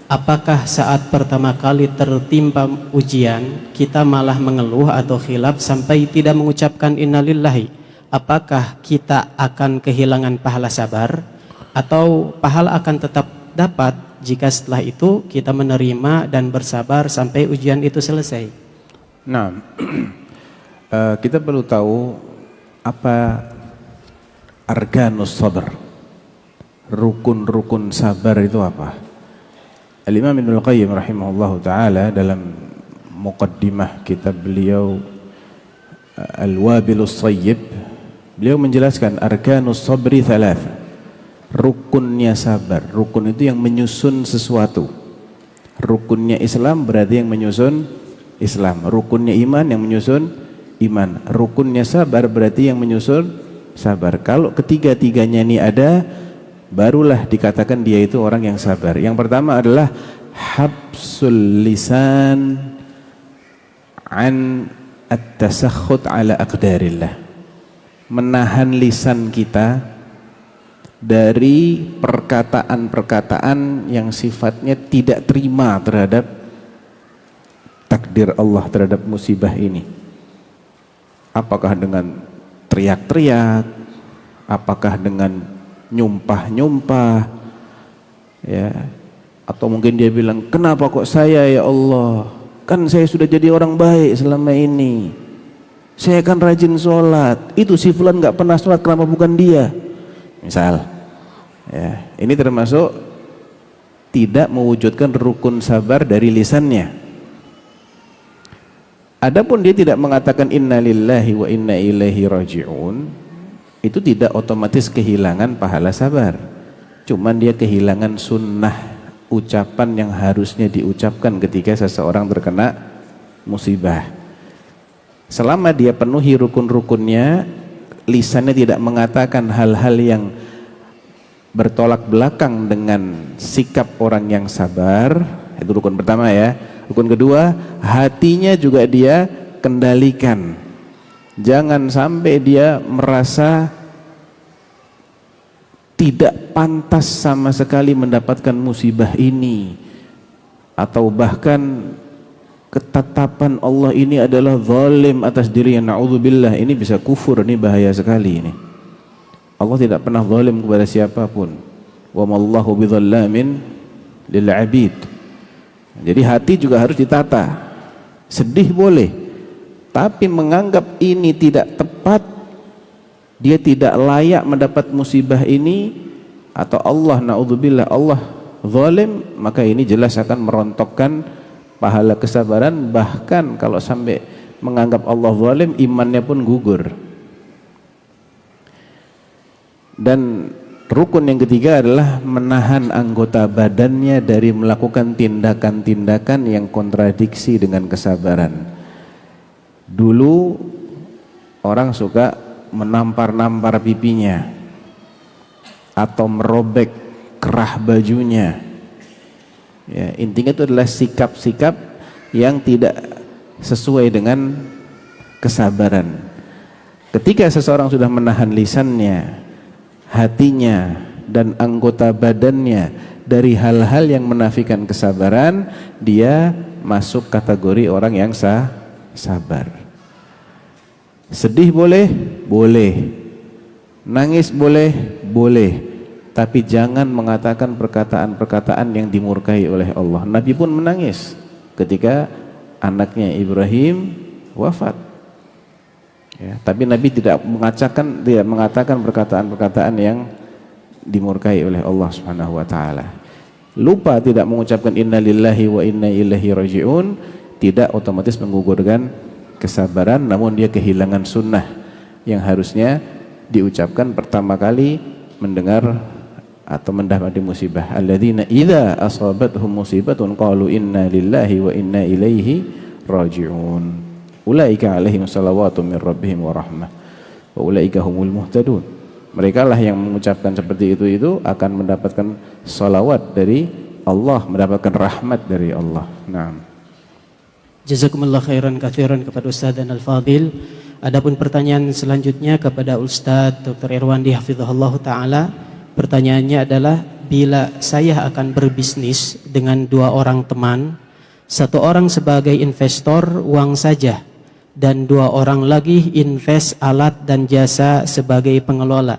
Apakah saat pertama kali tertimpa ujian kita malah mengeluh atau khilaf sampai tidak mengucapkan innalillahi? Apakah kita akan kehilangan pahala sabar, atau pahala akan tetap dapat jika setelah itu kita menerima dan bersabar sampai ujian itu selesai? Nah, Kita perlu tahu apa arkanus sabr, rukun-rukun sabar itu apa. Al-Imam Ibnul Qayyim rahimahullahu ta'ala dalam muqaddimah kitab beliau Al-Wabilus Sayyib, beliau menjelaskan arkanus sabri thalath, rukunnya sabar. Rukun itu yang menyusun sesuatu. Rukunnya Islam berarti yang menyusun Islam. Rukunnya iman yang menyusun iman. Rukunnya sabar berarti yang menyusun sabar. Kalau ketiga-tiganya ini ada, barulah dikatakan dia itu orang yang sabar. Yang pertama adalah habsul lisan an at-tasakhut ala aqdarillah, menahan lisan kita dari perkataan-perkataan yang sifatnya tidak terima terhadap takdir Allah, terhadap musibah ini. Apakah dengan teriak-teriak, apakah dengan nyumpah-nyumpah, ya, atau mungkin dia bilang, kenapa kok saya ya Allah, kan saya sudah jadi orang baik selama ini, saya kan rajin sholat, itu si fulan nggak pernah sholat, kenapa bukan dia, misal, ya, ini termasuk tidak mewujudkan rukun sabar dari lisannya. Adapun dia tidak mengatakan innalillahi wa inna ilaihi raji'un, itu tidak otomatis kehilangan pahala sabar, cuman dia kehilangan sunnah ucapan yang harusnya diucapkan ketika seseorang terkena musibah. Selama dia penuhi rukun-rukunnya, lisannya tidak mengatakan hal-hal yang bertolak belakang dengan sikap orang yang sabar, itu rukun pertama ya. Rukun kedua, hatinya juga dia kendalikan. Jangan sampai dia merasa tidak pantas sama sekali mendapatkan musibah ini, atau bahkan ketetapan Allah ini adalah zalim atas dirinya. Na'udzubillah, ini bisa kufur, ini bahaya sekali ini. Allah tidak pernah zalim kepada siapapun. Wa mallahu bidzallamin lil 'abid. Jadi hati juga harus ditata. Sedih boleh, tapi menganggap ini tidak tepat, dia tidak layak mendapat musibah ini, atau Allah, na'udzubillah, Allah zalim, maka ini jelas akan merontokkan pahala kesabaran. Bahkan kalau sampai menganggap Allah zalim, imannya pun gugur. Dan rukun yang ketiga adalah menahan anggota badannya dari melakukan tindakan-tindakan yang kontradiksi dengan kesabaran. Dulu orang suka menampar-nampar pipinya atau merobek kerah bajunya, ya, intinya itu adalah sikap-sikap yang tidak sesuai dengan kesabaran. Ketika seseorang sudah menahan lisannya, hatinya, dan anggota badannya dari hal-hal yang menafikan kesabaran, dia masuk kategori orang yang sabar. Sedih boleh? Boleh. Nangis boleh? Boleh. Tapi jangan mengatakan perkataan-perkataan yang dimurkai oleh Allah. Nabi pun menangis ketika anaknya Ibrahim wafat, ya, tapi Nabi tidak mengatakan perkataan-perkataan yang dimurkai oleh Allah Subhanahu wa taala. Lupa tidak mengucapkan innalillahi wa inna ilaihi raji'un tidak otomatis menggugurkan kesabaran, namun dia kehilangan sunnah yang harusnya diucapkan pertama kali mendengar atau mendapati musibah. Alladzina idza asabatuhum musibatun qalu inna lillahi wa inna ilaihi raji'un. Ulaika alaihim salawatu min rabbihim wa rahmah wa ulaika humul muhtadun. Mereka lah yang mengucapkan seperti itu akan mendapatkan salawat dari Allah, mendapatkan rahmat dari Allah. Naam. Jazakumullah khairan katsiran kepada Ustaz dan Al-Fadil. Adapun pertanyaan selanjutnya kepada Ustaz Dr. Irwandi hafizahullah ta'ala. Pertanyaannya adalah, bila saya akan berbisnis dengan dua orang teman, satu orang sebagai investor uang saja, dan dua orang lagi invest alat dan jasa sebagai pengelola,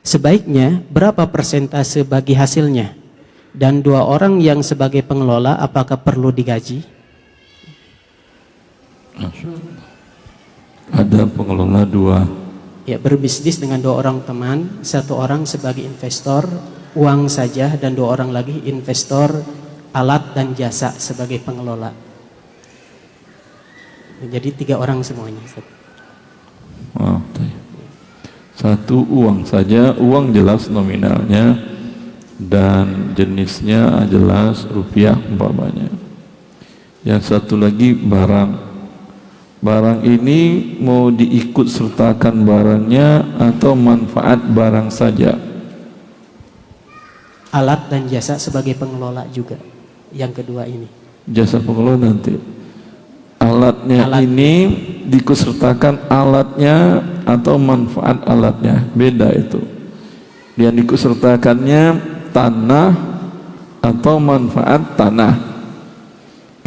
sebaiknya berapa persentase bagi hasilnya? Dan dua orang yang sebagai pengelola apakah perlu digaji? ada pengelola dua. Ya, berbisnis dengan 2 orang teman, 1 orang sebagai investor uang saja dan 2 orang lagi investor alat dan jasa sebagai pengelola. Jadi 3 orang semuanya. Oh, satu uang saja, uang jelas nominalnya dan jenisnya jelas rupiah umpamanya. Yang satu lagi barang. Barang ini mau diikut sertakan barangnya atau manfaat barang saja? Alat dan jasa sebagai pengelola juga. Yang kedua ini. Jasa pengelola nanti. Alatnya ini diikut sertakan alatnya atau manfaat alatnya. Beda itu. Yang diikut sertakannya tanah atau manfaat tanah.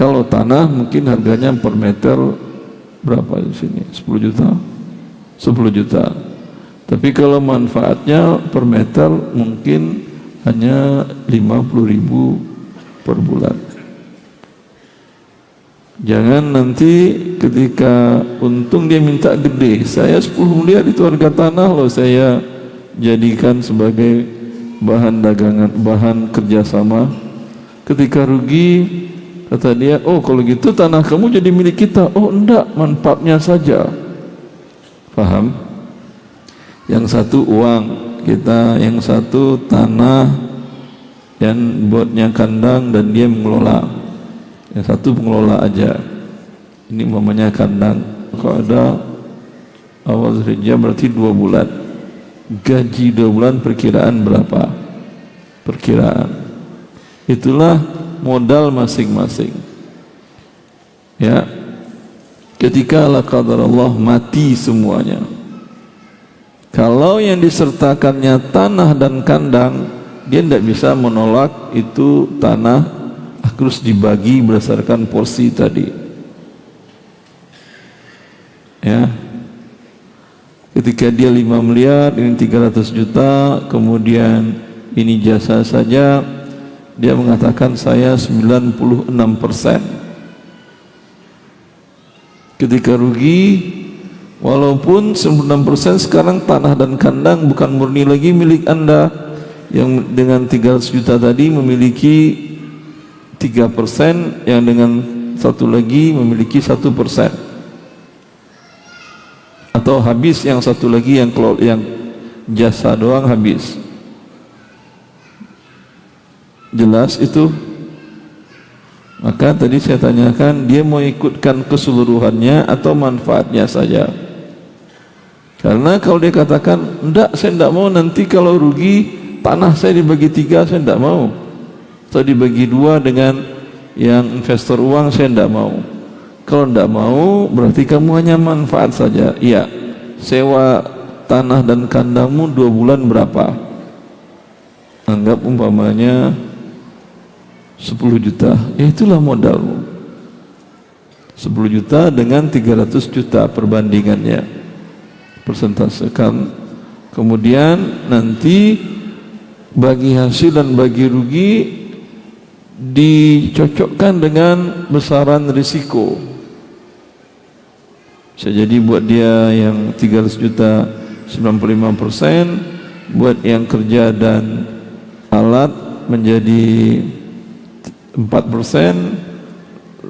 Kalau tanah mungkin harganya per meter berapa di sini? 10 juta? 10 juta. Tapi kalau manfaatnya per meter mungkin hanya 50.000 per bulan. Jangan nanti ketika untung dia minta gede, saya 10 miliar itu harga tanah loh saya jadikan sebagai bahan dagangan, bahan kerjasama. Ketika rugi, kata dia, oh kalau gitu tanah kamu jadi milik kita. Oh enggak, manfaatnya saja. Paham? Yang satu uang kita, yang satu tanah dan buatnya kandang dan dia mengelola. Yang satu pengelola aja. Ini umpamanya kandang. Kalau ada awal Zulhijjah berarti 2 bulan. Gaji 2 bulan perkiraan berapa? Perkiraan. Itulah modal masing-masing. Ya. Ketika la qadarullah mati semuanya. Kalau yang disertakannya tanah dan kandang, dia tidak bisa menolak itu tanah harus dibagi berdasarkan porsi tadi. Ya. Ketika dia 5 miliar, ini 300 juta, kemudian ini jasa saja, dia mengatakan saya 96%. Ketika rugi, walaupun 96% sekarang tanah dan kandang bukan murni lagi milik Anda, yang dengan 300 juta tadi memiliki 3%, yang dengan satu lagi memiliki 1%, atau habis yang satu lagi yang jasa doang habis. Jelas itu? Maka tadi saya tanyakan, dia mau ikutkan keseluruhannya atau manfaatnya saja? Karena kalau dia katakan, enggak, saya enggak mau, nanti kalau rugi tanah saya dibagi 3, saya enggak mau, atau dibagi 2 dengan yang investor uang, saya enggak mau. Kalau enggak mau, berarti kamu hanya manfaat saja. Iya, sewa tanah dan kandangmu 2 bulan berapa? Anggap umpamanya 10 juta, ya itulah modalmu. 10 juta dengan 300 juta perbandingannya, persentasekan. Kemudian nanti bagi hasil dan bagi rugi dicocokkan dengan besaran risiko. Bisa jadi buat dia yang 300 juta 95%, buat yang kerja dan alat menjadi 4%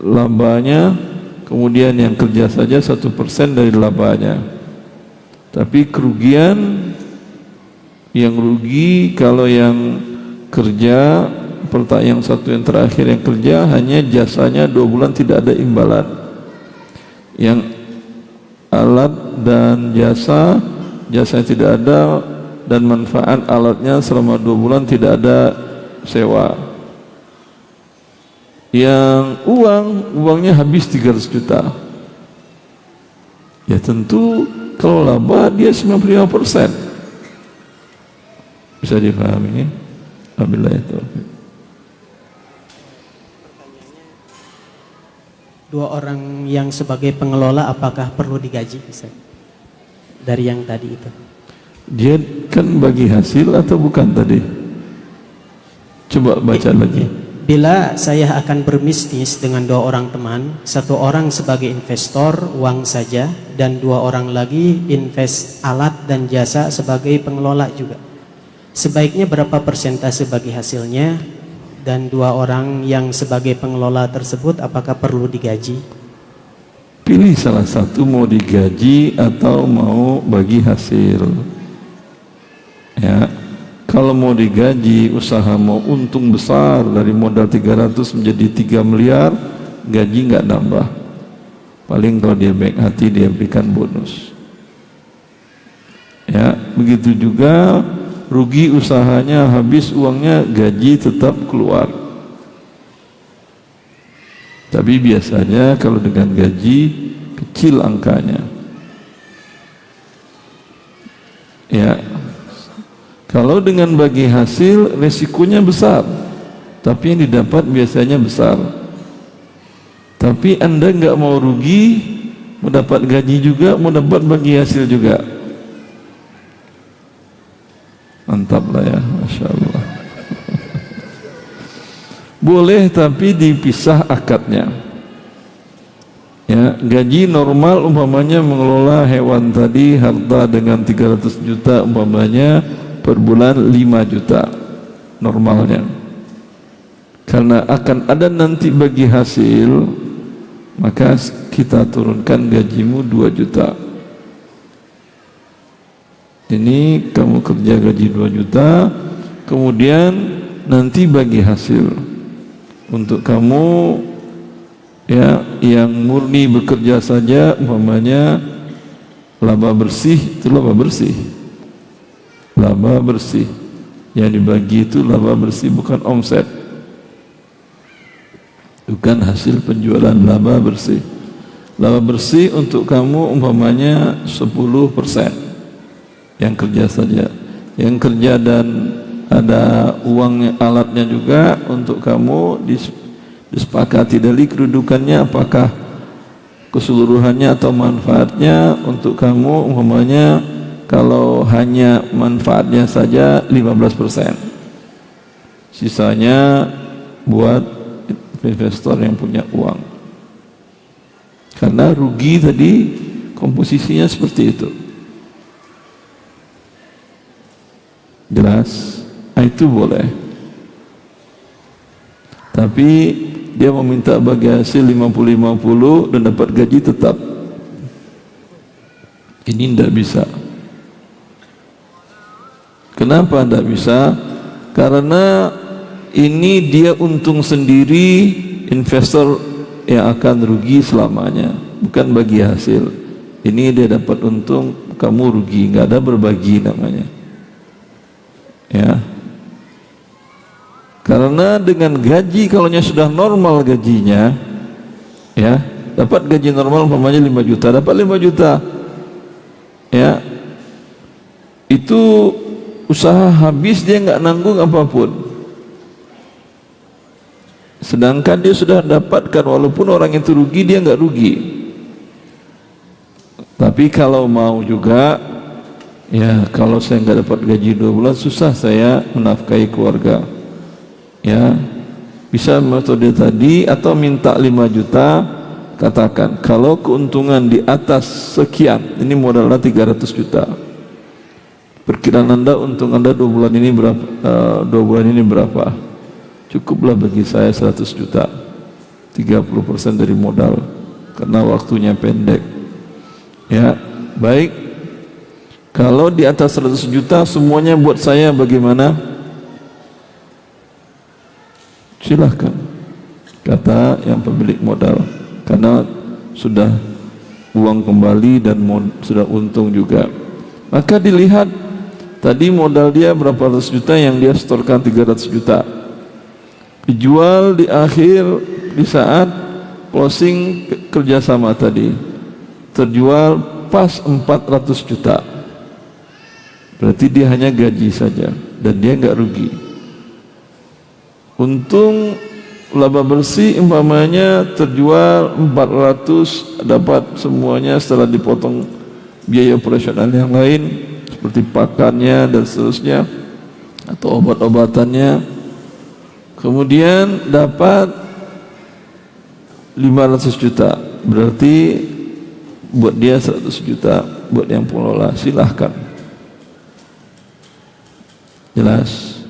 labanya, kemudian yang kerja saja 1% dari labanya. Tapi kerugian, yang rugi kalau yang kerja, yang satu yang terakhir yang kerja hanya jasanya 2 bulan tidak ada imbalan. Yang alat dan jasanya tidak ada, dan manfaat alatnya selama 2 bulan tidak ada sewa. Yang uangnya habis 300 juta, ya tentu kalau laba dia 95%. Bisa difahami? Wabillahi taufiq. 2 orang yang sebagai pengelola apakah perlu digaji? Bisa dari yang tadi itu. Dia kan bagi hasil atau bukan tadi? Coba baca lagi. bila saya akan berbisnis dengan 2 orang teman, 1 orang sebagai investor uang saja dan 2 orang lagi invest alat dan jasa sebagai pengelola juga. Sebaiknya berapa persentase bagi hasilnya, dan 2 orang yang sebagai pengelola tersebut apakah perlu digaji? Pilih salah satu, mau digaji atau mau bagi hasil. Ya, kalau mau digaji, usaha mau untung besar dari modal 300 menjadi 3 miliar, gaji nggak nambah. Paling kalau dia baik hati dia berikan bonus. Ya, begitu juga rugi usahanya, habis uangnya, gaji tetap keluar. Tapi biasanya kalau dengan gaji kecil angkanya. Ya, kalau dengan bagi hasil resikonya besar, tapi yang didapat biasanya besar. Tapi Anda nggak mau rugi, mau dapat gaji juga, mau dapat bagi hasil juga. Mantap lah ya, Masya Allah. Boleh, tapi dipisah akadnya. Ya, gaji normal umpamanya mengelola hewan tadi, harta dengan 300 juta umpamanya, per bulan 5 juta normalnya. Karena akan ada nanti bagi hasil, maka kita turunkan gajimu 2 juta. Ini kamu kerja gaji 2 juta, kemudian nanti bagi hasil. Untuk kamu ya yang murni bekerja saja umpamanya laba bersih, itu laba bersih. Laba bersih yang dibagi itu laba bersih, bukan omset, bukan hasil penjualan. Laba bersih, laba bersih untuk kamu umpamanya 10% yang kerja saja. Yang kerja dan ada uangnya, alatnya juga untuk kamu disepakati dari kedudukannya, apakah keseluruhannya atau manfaatnya untuk kamu umpamanya. Kalau hanya manfaatnya saja 15%, sisanya buat investor yang punya uang. Karena rugi tadi komposisinya seperti itu. Jelas? Nah, itu boleh. Tapi dia meminta bagi hasil 50-50 dan dapat gaji tetap. Ini tidak bisa. Kenapa tidak bisa? Karena ini dia untung sendiri, investor yang akan rugi selamanya, bukan bagi hasil. Ini dia dapat untung, kamu rugi, nggak ada berbagi namanya. Ya. Karena dengan gaji, kalau sudah normal gajinya, ya, dapat gaji normal umpamanya 5 juta, dapat 5 juta. Ya. Itu usaha habis, dia nggak nanggung apapun. Sedangkan dia sudah dapatkan, walaupun orang itu rugi, dia nggak rugi. Tapi kalau mau juga, ya, kalau saya nggak dapat gaji 2 bulan, susah saya menafkahi keluarga. Ya, bisa metode tadi, atau minta 5 juta, katakan kalau keuntungan di atas sekian, ini modalnya 300 juta. Perkiraan Anda, untung Anda 2 bulan ini berapa? 2 bulan ini berapa? Cukuplah bagi saya 100 juta, 30% dari modal, karena waktunya pendek. Ya, baik. Kalau di atas 100 juta semuanya buat saya, bagaimana? Silahkan, kata yang pemilik modal, karena sudah uang kembali dan sudah untung juga. Maka dilihat tadi modal dia berapa ratus juta, yang dia setorkan 300 juta, dijual di akhir, di saat closing kerjasama tadi, terjual pas 400 juta. Berarti dia hanya gaji saja dan dia nggak rugi. Untung laba bersih umpamanya terjual 400, dapat semuanya setelah dipotong biaya operasional yang lain seperti pakannya dan seterusnya atau obat-obatannya, kemudian dapat 500 juta, berarti buat dia 100 juta, buat yang pengelola silahkan. Jelas?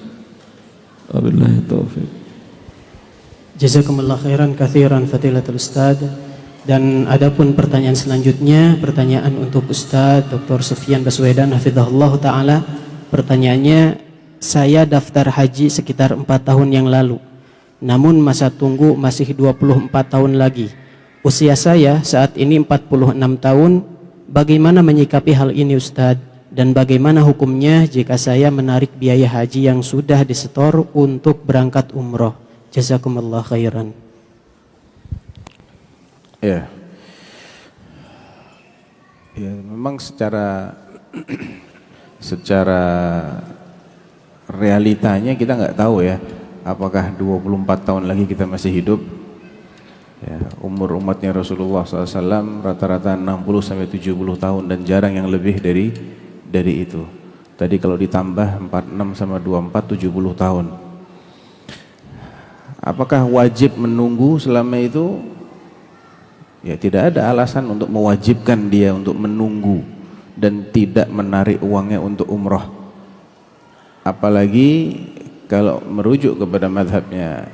Wabillahi taufiq. Jazakumullah khairan katsiran Fadilatul Ustaz. Dan adapun pertanyaan selanjutnya, pertanyaan untuk Ustaz Dr. Sufyan Baswedan hafizahullah taala. Pertanyaannya, saya daftar haji sekitar 4 tahun yang lalu. Namun masa tunggu masih 24 tahun lagi. Usia saya saat ini 46 tahun. Bagaimana menyikapi hal ini Ustaz? Dan bagaimana hukumnya jika saya menarik biaya haji yang sudah disetor untuk berangkat umroh? Jazakumullah khairan. Ya. Ya, memang secara realitanya kita nggak tahu ya, apakah 24 tahun lagi kita masih hidup. Ya, umur umatnya Rasulullah SAW rata-rata 60-70 tahun dan jarang yang lebih dari itu. Tadi kalau ditambah 46 sama 24, 70 tahun. Apakah wajib menunggu selama itu? Ya, tidak ada alasan untuk mewajibkan dia untuk menunggu dan tidak menarik uangnya untuk umroh. Apalagi kalau merujuk kepada madhabnya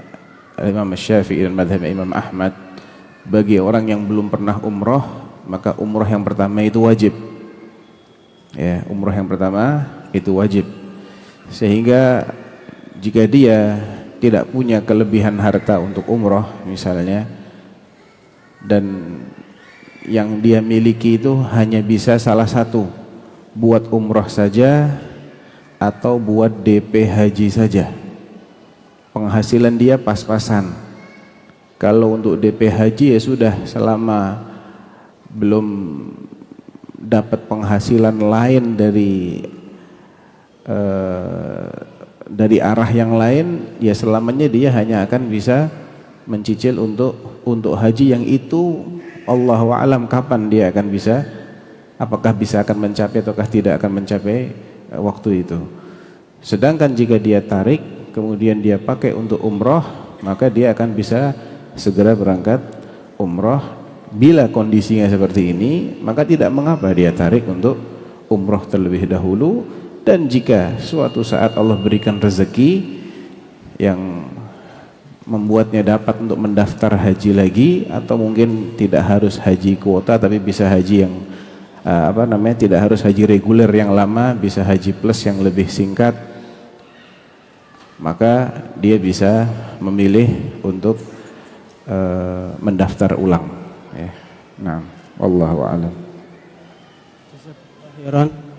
Imam Syafi'i dan madhabnya Imam Ahmad, bagi orang yang belum pernah umroh, maka umroh yang pertama itu wajib. Ya, umroh yang pertama itu wajib. Sehingga jika dia tidak punya kelebihan harta untuk umroh misalnya, dan yang dia miliki itu hanya bisa salah satu, buat umroh saja atau buat DP haji saja, penghasilan dia pas-pasan. Kalau untuk DP haji ya sudah, selama belum dapat penghasilan lain dari arah yang lain, ya selamanya dia hanya akan bisa mencicil untuk haji yang itu Allahu a'lam kapan dia akan bisa, apakah bisa akan mencapai ataukah tidak akan mencapai waktu itu. Sedangkan jika dia tarik kemudian dia pakai untuk umroh, maka dia akan bisa segera berangkat umroh. Bila kondisinya seperti ini, maka tidak mengapa dia tarik untuk umroh terlebih dahulu. Dan jika suatu saat Allah berikan rezeki yang membuatnya dapat untuk mendaftar haji lagi, atau mungkin tidak harus haji kuota tapi bisa haji yang tidak harus haji reguler yang lama, bisa haji plus yang lebih singkat, maka dia bisa memilih untuk mendaftar ulang ya. Nah, wallahu a'lam.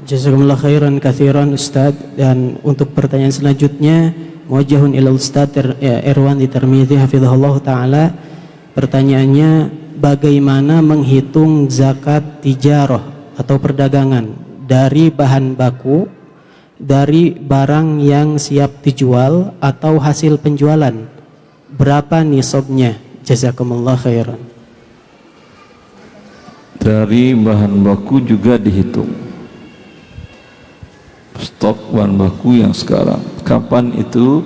Jazakumullah khairan katsiran Ustaz. Dan untuk pertanyaan selanjutnya, muwajjahun ila Ustaz Irwandi Tarmizi hafizahullah taala. Pertanyaannya, bagaimana menghitung zakat tijarah atau perdagangan dari bahan baku, dari barang yang siap dijual atau hasil penjualan? Berapa nisabnya? Jazakumullah khairan. Dari bahan baku juga dihitung stok bahan baku yang sekarang. Kapan itu?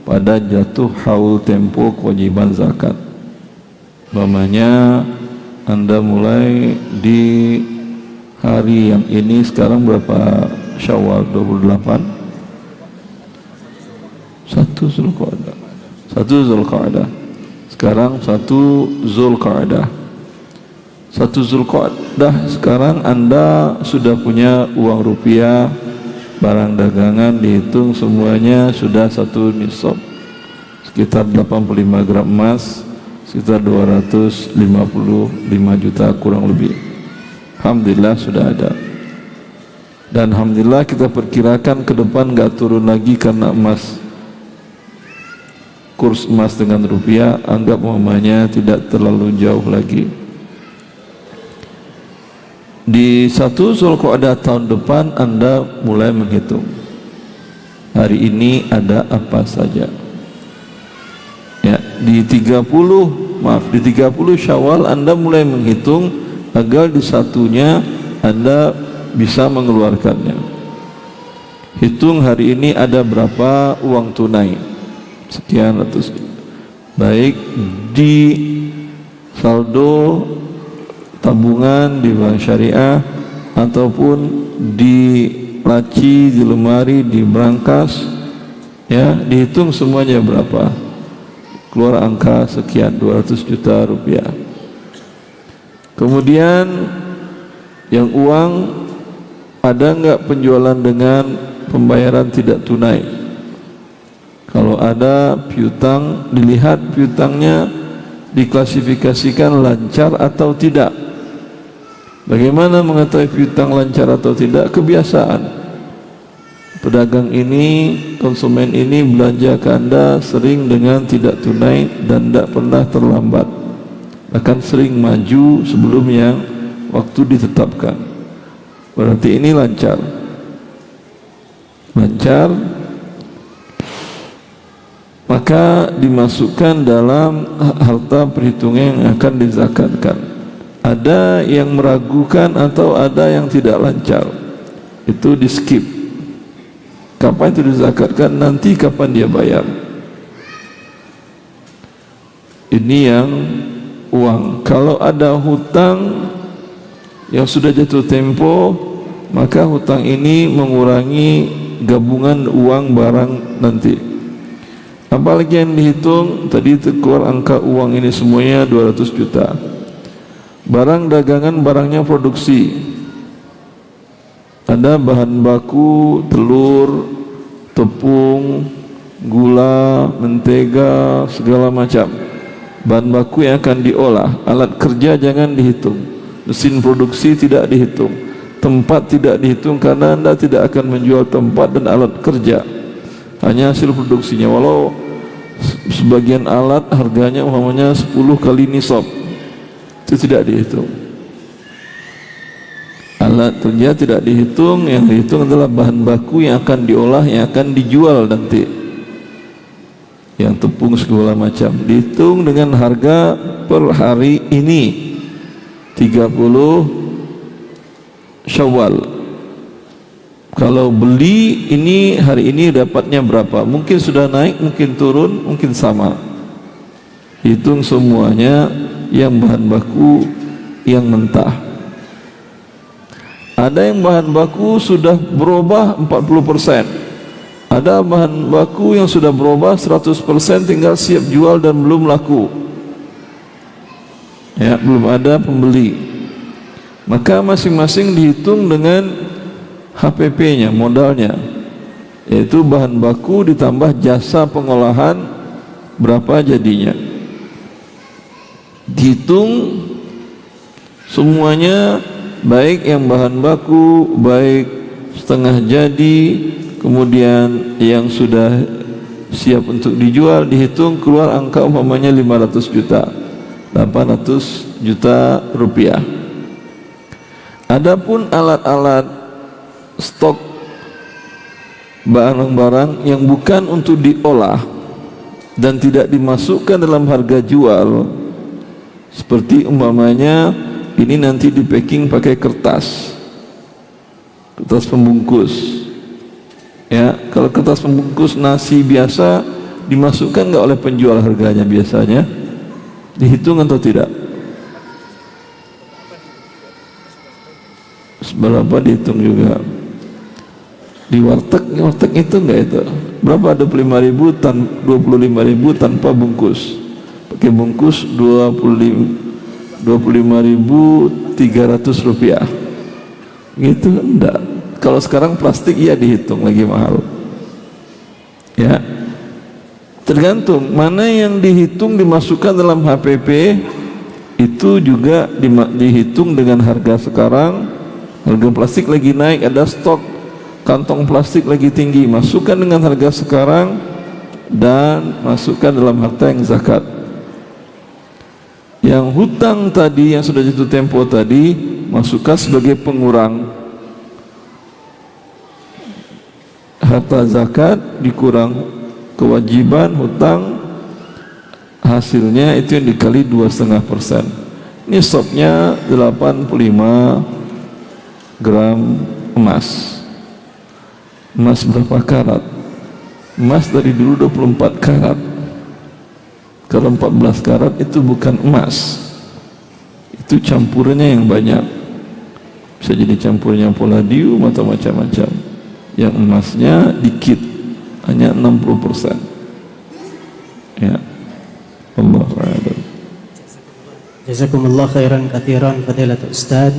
Pada jatuh haul tempo kewajiban zakat. Umpamanya Anda mulai di hari yang ini, sekarang berapa Syawal? 28? 1 Zulqa'dah. 1 Zulqa'dah. Sekarang 1 Zulqa'dah. 1 Zulqa'dah sekarang Anda sudah punya uang rupiah, barang dagangan dihitung semuanya sudah 1 nisab, sekitar 85 gram emas, sekitar 255 juta kurang lebih. Alhamdulillah sudah ada. Dan alhamdulillah kita perkirakan ke depan gak turun lagi karena emas, kurs emas dengan rupiah anggap umpamanya tidak terlalu jauh lagi. Di 1 Zulqa'dah tahun depan Anda mulai menghitung hari ini ada apa saja ya. Di 30 Syawal Anda mulai menghitung agar di satunya Anda bisa mengeluarkannya. Hitung hari ini ada berapa uang tunai sekian ratus, baik di saldo tabungan di bank syariah ataupun di laci, di lemari, di brankas, ya, dihitung semuanya berapa, keluar angka sekian, 200 juta rupiah. Kemudian yang uang, ada nggak penjualan dengan pembayaran tidak tunai? Kalau ada piutang, dilihat piutangnya diklasifikasikan lancar atau tidak. Bagaimana mengetahui piutang lancar atau tidak? Kebiasaan. Pedagang ini, konsumen ini belanja ke Anda sering dengan tidak tunai dan tidak pernah terlambat, bahkan sering maju sebelum yang waktu ditetapkan. Berarti ini lancar. Lancar, maka dimasukkan dalam harta perhitungan yang akan dizakatkan. Ada yang meragukan atau ada yang tidak lancar, itu di skip. Kapan itu dizakatkan? Nanti kapan dia bayar. Ini yang uang. Kalau ada hutang yang sudah jatuh tempo, maka hutang ini mengurangi gabungan uang barang nanti. Apalagi yang dihitung tadi, keluar angka uang ini semuanya 200 juta. Barang dagangan, barangnya produksi, ada bahan baku, telur, tepung, gula, mentega, segala macam bahan baku yang akan diolah. Alat kerja jangan dihitung, mesin produksi tidak dihitung, tempat tidak dihitung, karena Anda tidak akan menjual tempat dan alat kerja, hanya hasil produksinya. Walau sebagian alat harganya umpamanya 10 kali nisab, itu tidak dihitung. Alat kerja tidak dihitung, yang dihitung adalah bahan baku yang akan diolah, yang akan dijual nanti, yang tepung segala macam, dihitung dengan harga per hari ini 30 Syawal. Kalau beli ini hari ini dapatnya berapa, mungkin sudah naik, mungkin turun, mungkin sama. Hitung semuanya yang bahan baku yang mentah. Ada yang bahan baku sudah berubah 40%, ada bahan baku yang sudah berubah 100%, tinggal siap jual dan belum laku, ya, belum ada pembeli. Maka masing-masing dihitung dengan HPP-nya, modalnya, yaitu bahan baku ditambah jasa pengolahan, berapa jadinya. Dihitung semuanya, baik yang bahan baku, baik setengah jadi, kemudian yang sudah siap untuk dijual, dihitung keluar angka umpamanya 500 juta, 800 juta rupiah. Adapun alat-alat stok barang-barang yang bukan untuk diolah dan tidak dimasukkan dalam harga jual, seperti umpamanya ini nanti di packing pakai kertas pembungkus, ya. Kalau kertas pembungkus nasi biasa dimasukkan nggak oleh penjual harganya, biasanya dihitung atau tidak? Berapa dihitung juga. Di warteg itu enggak itu? Berapa? 25.000 tanpa bungkus. Pakai bungkus 25.300 rupiah. Gitu enggak. Kalau sekarang plastik iya dihitung lagi mahal. Ya. Tergantung mana yang dihitung dimasukkan dalam HPP, itu juga dihitung dengan harga sekarang. Harga plastik lagi naik, ada stok kantong plastik lagi tinggi, masukkan dengan harga sekarang dan masukkan dalam harta yang zakat. Yang hutang tadi yang sudah jatuh tempo tadi, masukkan sebagai pengurang. Harta zakat dikurang kewajiban hutang, hasilnya itu yang dikali 2,5%. Nisabnya 85 gram emas. Emas berapa karat? Emas dari dulu 24 karat. Kalau 14 karat itu bukan emas, itu campurannya yang banyak. Bisa jadi campurnya palladium atau macam-macam. Yang emasnya dikit, hanya 60%. Ya, Allah a'lam. Jazakumullah khairan katsiran fadilatul Ustaz.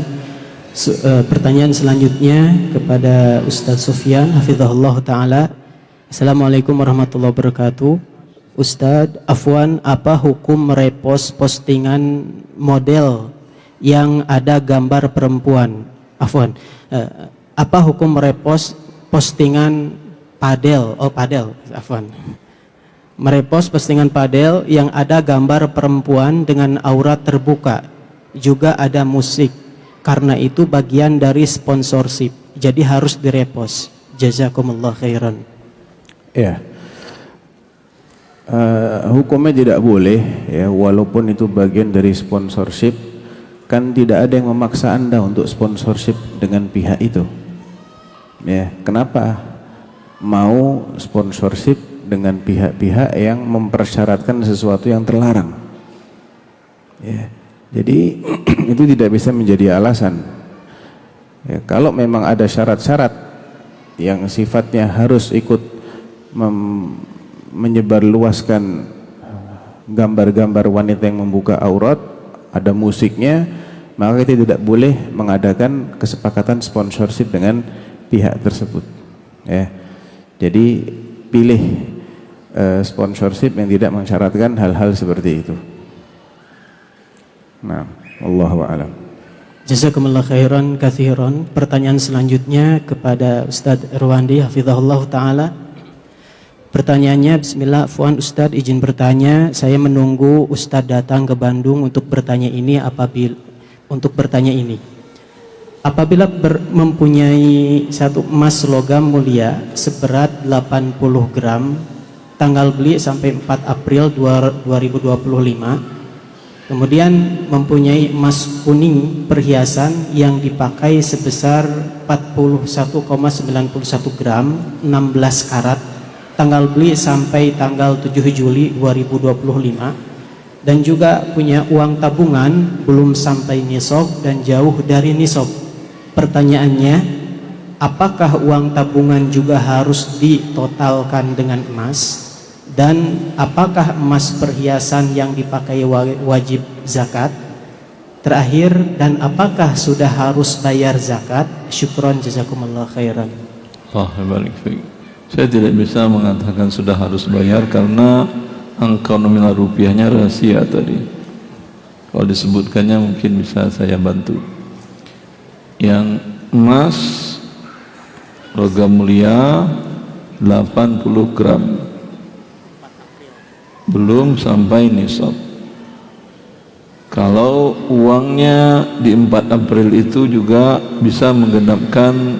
Pertanyaan selanjutnya kepada Ustaz Sufyan hafizahullah taala. Assalamualaikum warahmatullahi wabarakatuh. Ustaz, afwan, apa hukum merepost postingan model yang ada gambar perempuan? Afwan, apa hukum merepost postingan padel? Afwan. Merepost postingan padel yang ada gambar perempuan dengan aurat terbuka, juga ada musik. Karena itu bagian dari sponsorship, jadi harus direpost. Jazakumullah khairan. Ya, hukumnya tidak boleh ya, walaupun itu bagian dari sponsorship. Kan tidak ada yang memaksa Anda untuk sponsorship dengan pihak itu. Ya, kenapa mau sponsorship dengan pihak-pihak yang mempersyaratkan sesuatu yang terlarang? Ya, jadi itu tidak bisa menjadi alasan. Ya, kalau memang ada syarat-syarat yang sifatnya harus ikut menyebarluaskan gambar-gambar wanita yang membuka aurat, ada musiknya, maka kita tidak boleh mengadakan kesepakatan sponsorship dengan pihak tersebut. Ya, jadi pilih sponsorship yang tidak mensyaratkan hal-hal seperti itu. Nah, wallahu a'lam. Jazakumullah khairan katsiran. Pertanyaan selanjutnya kepada Ustaz Irwandi hafizahullah taala. Pertanyaannya, bismillah, afwan Ustaz, izin bertanya, saya menunggu Ustaz datang ke Bandung untuk bertanya ini. Apabila mempunyai satu emas logam mulia seberat 80 gram, tanggal beli sampai 4 April 2025, kemudian mempunyai emas kuning perhiasan yang dipakai sebesar 41,91 gram, 16 karat, tanggal beli sampai tanggal 7 Juli 2025, dan juga punya uang tabungan belum sampai nisab dan jauh dari nisab. Pertanyaannya, apakah uang tabungan juga harus ditotalkan dengan emas? Dan apakah emas perhiasan yang dipakai wajib zakat? Terakhir, dan apakah sudah harus bayar zakat? Syukron, jazakumullah khairan. Saya tidak bisa mengatakan sudah harus bayar karena angka nominal rupiahnya rahasia tadi. Kalau disebutkannya mungkin bisa saya bantu. Yang emas logam mulia 80 gram belum sampai nisab. Kalau uangnya di 4 April itu juga bisa menggenapkan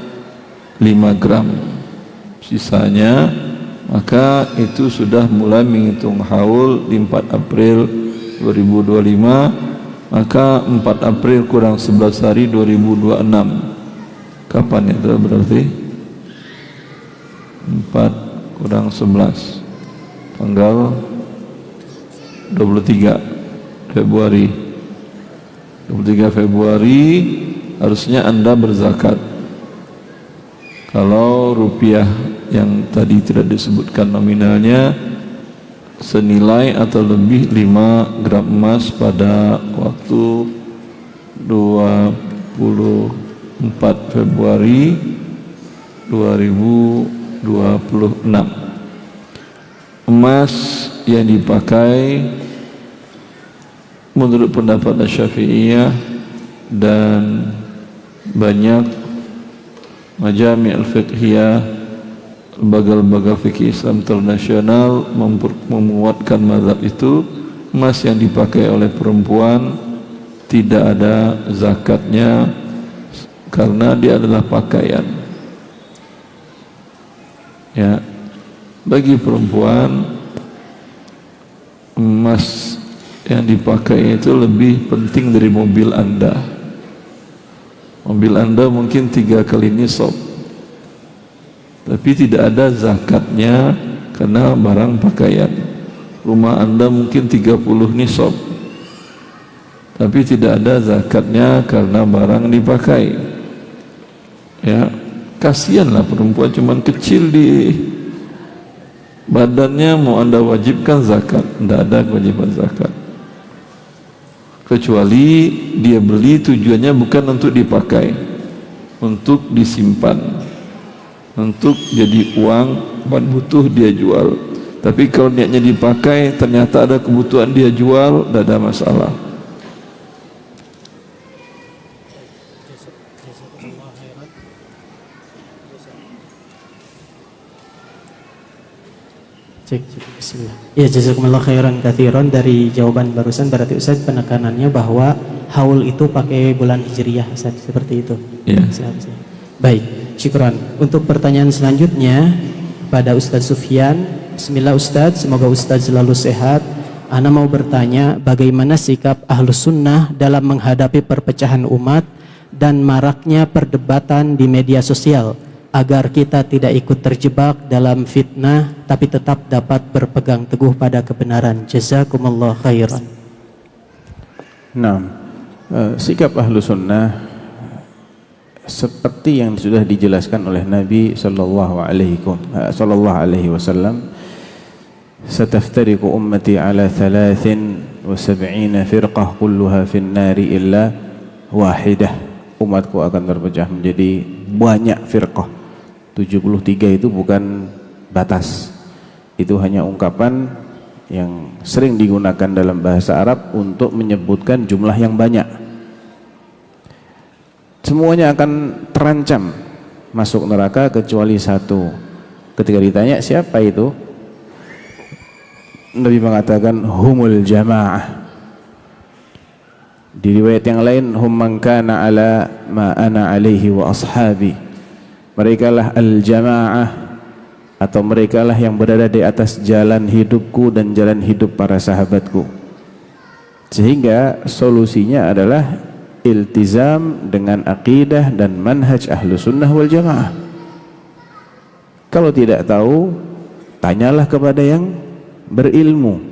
5 gram sisanya, maka itu sudah mulai menghitung haul di 4 April 2025. Maka 4 April kurang 11 hari 2026. Kapan itu berarti? 4 kurang 11 tanggal 23 Februari. 23 Februari harusnya Anda berzakat. Kalau rupiah yang tadi tidak disebutkan nominalnya senilai atau lebih 5 gram emas pada waktu 24 Februari 2026. Emas yang dipakai menurut pendapat Syafi'iyah dan banyak majami' al-fiqhiyah, lembaga-lembaga fikih Islam internasional menguatkan mazhab itu, emas yang dipakai oleh perempuan tidak ada zakatnya karena dia adalah pakaian. Ya, bagi perempuan emas yang dipakai itu lebih penting dari mobil Anda. Mobil Anda mungkin 3 kali nisab, tapi tidak ada zakatnya karena barang pakaian. Rumah Anda mungkin 30 nisab, tapi tidak ada zakatnya karena barang dipakai. Ya, kasihanlah perempuan cuman kecil di badannya, mau Anda wajibkan zakat? Tidak ada kewajiban zakat, kecuali dia beli tujuannya bukan untuk dipakai, untuk disimpan, untuk jadi uang, buat butuh dia jual. Tapi kalau niatnya dipakai, ternyata ada kebutuhan dia jual, tidak ada masalah. Cek, bismillah. Ya, jazakumullah khairan katsiran. Dari jawaban barusan berarti Ustaz penekanannya bahwa haul itu pakai bulan Hijriyah, Ustaz, seperti itu. Ya. Baik, syukran. Untuk pertanyaan selanjutnya pada Ustaz Sufyan. Bismillah Ustaz, semoga Ustaz selalu sehat. Ana mau bertanya, bagaimana sikap Ahlus Sunnah dalam menghadapi perpecahan umat dan maraknya perdebatan di media sosial, agar kita tidak ikut terjebak dalam fitnah tapi tetap dapat berpegang teguh pada kebenaran. Jazakumullah khairan. Nah, sikap ahlu sunnah seperti yang sudah dijelaskan oleh Nabi sallallahu alaihi wasallam, sataftariqu ummati ala 73 firqah kulluha fin nari illa wahidah. Umatku akan terpecah menjadi banyak firqah. 73 itu bukan batas, itu hanya ungkapan yang sering digunakan dalam bahasa Arab untuk menyebutkan jumlah yang banyak. Semuanya akan terancam masuk neraka kecuali satu. Ketika ditanya siapa itu, Nabi mengatakan humul jamaah. Di riwayat yang lain, hum man kana ala ma ana alaihi wa ashabi. Merekalah al-jamaah, atau merekalah yang berada di atas jalan hidupku dan jalan hidup para sahabatku. Sehingga solusinya adalah iltizam dengan akidah dan manhaj ahlu sunnah wal jamaah. Kalau tidak tahu, tanyalah kepada yang berilmu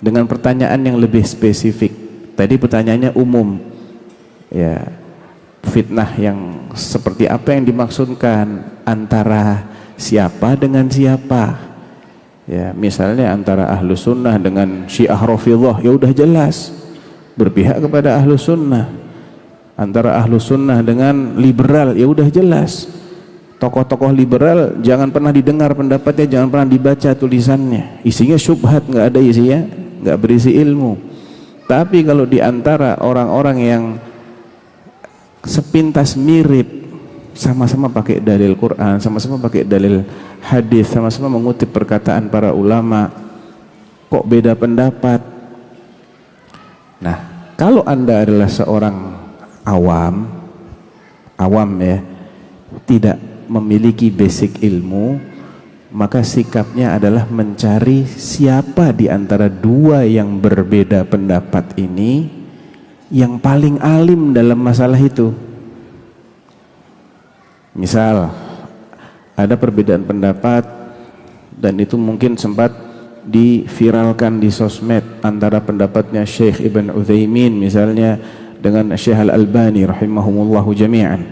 dengan pertanyaan yang lebih spesifik. Tadi pertanyaannya umum, ya, fitnah yang seperti apa yang dimaksudkan, antara siapa dengan siapa, ya, misalnya antara ahlu sunnah dengan syiah rafidhah, ya udah jelas berpihak kepada ahlu sunnah. Antara ahlu sunnah dengan liberal, ya udah jelas tokoh-tokoh liberal jangan pernah didengar pendapatnya, jangan pernah dibaca tulisannya, isinya syubhat, nggak ada isinya, nggak berisi ilmu. Tapi kalau diantara orang-orang yang sepintas mirip, sama-sama pakai dalil Quran, sama-sama pakai dalil hadis, sama-sama mengutip perkataan para ulama, kok beda pendapat? Nah, kalau Anda adalah seorang awam ya, tidak memiliki basic ilmu, maka sikapnya adalah mencari siapa di antara dua yang berbeda pendapat ini yang paling alim dalam masalah itu. Misal ada perbedaan pendapat dan itu mungkin sempat diviralkan di sosmed antara pendapatnya Syekh Ibn Utsaimin misalnya dengan Syekh Al-Albani rahimahumullahu jami'an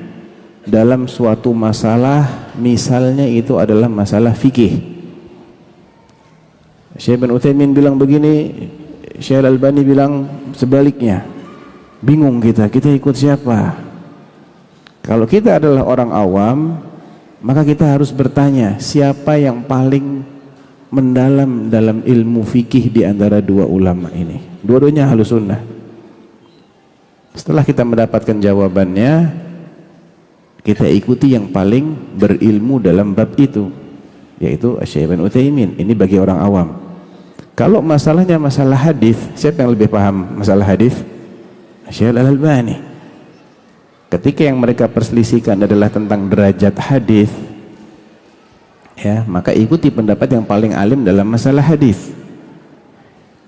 dalam suatu masalah, misalnya itu adalah masalah fikih. Syekh Ibn Utsaimin bilang begini, Syekh Al-Albani bilang sebaliknya. Bingung kita ikut siapa? Kalau kita adalah orang awam, maka kita harus bertanya siapa yang paling mendalam dalam ilmu fikih di antara dua ulama ini. Dua-duanya ahlus sunnah. Setelah kita mendapatkan jawabannya, kita ikuti yang paling berilmu dalam bab itu, yaitu Syekh Ibn Utsaimin. Ini bagi orang awam. Kalau masalahnya masalah hadis, siapa yang lebih paham masalah hadis? Syekh Al-Albani. Ketika yang mereka perselisihkan adalah tentang derajat hadis, ya, maka ikuti pendapat yang paling alim dalam masalah hadis.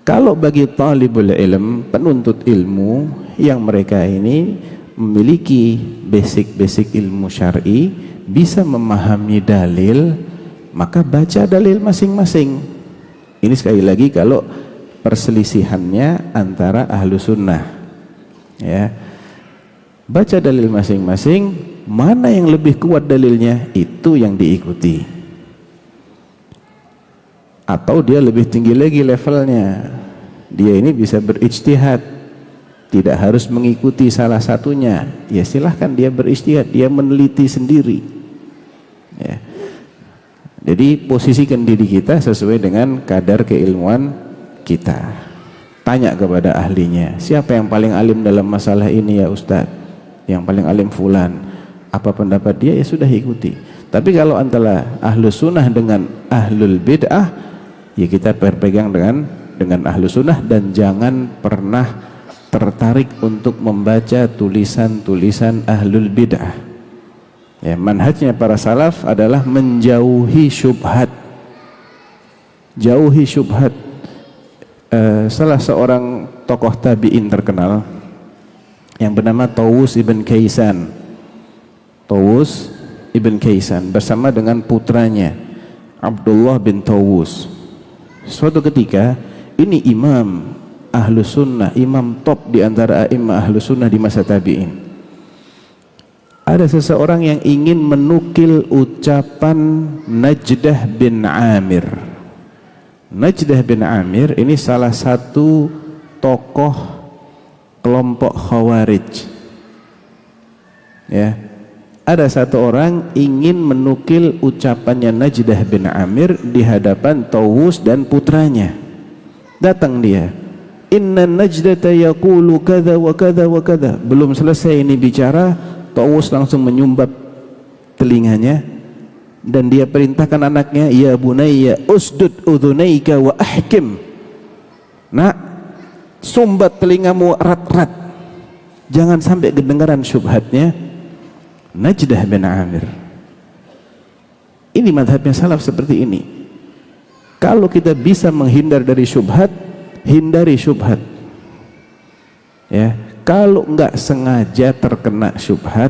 Kalau bagi talibul ilm, penuntut ilmu yang mereka ini memiliki basic ilmu syar'i, bisa memahami dalil, maka baca dalil masing-masing. Ini sekali lagi kalau perselisihannya antara ahlu sunnah, ya, baca dalil masing-masing, mana yang lebih kuat dalilnya, itu yang diikuti. Atau dia lebih tinggi lagi levelnya, dia ini bisa berijtihad, tidak harus mengikuti salah satunya, ya silahkan dia berijtihad, dia meneliti sendiri, ya. Jadi posisikan diri kita sesuai dengan kadar keilmuan kita. Tanya kepada ahlinya, siapa yang paling alim dalam masalah ini ya Ustadz? Yang paling alim fulan. Apa pendapat dia, ya sudah ikuti. Tapi kalau antara ahlu sunnah dengan ahlul bid'ah, ya kita berpegang dengan ahlu sunnah, dan jangan pernah tertarik untuk membaca tulisan-tulisan ahlul bid'ah. Ya, manhajnya para salaf adalah menjauhi syubhat. Jauhi syubhat. Salah seorang tokoh tabi'in terkenal yang bernama Tawus ibn Kaisan. Tawus ibn Kaisan bersama dengan putranya Abdullah bin Tawus. Suatu ketika, ini imam ahlu sunnah, imam top di antara a'imah ahlu sunnah di masa tabi'in. Ada seseorang yang ingin menukil ucapan Najdah bin Amir. Najdah bin Amir ini salah satu tokoh kelompok Khawarij, ya. Ada satu orang ingin menukil ucapannya Najdah bin Amir di hadapan Tawus dan putranya. Datang dia, inna Najdata yaqulu kadza wa kadza wa kadza. Belum selesai ini bicara, Tawus langsung menyumbat telinganya dan dia perintahkan anaknya, ya bunayya usdud udhunaika wa ahkim. Nak, sumbat telingamu erat-erat, jangan sampai kedengaran syubhatnya Najdah bin Amir. Ini madhabnya salaf seperti ini. Kalau kita bisa menghindar dari syubhat, hindari syubhat, ya. Kalau enggak sengaja terkena syubhat,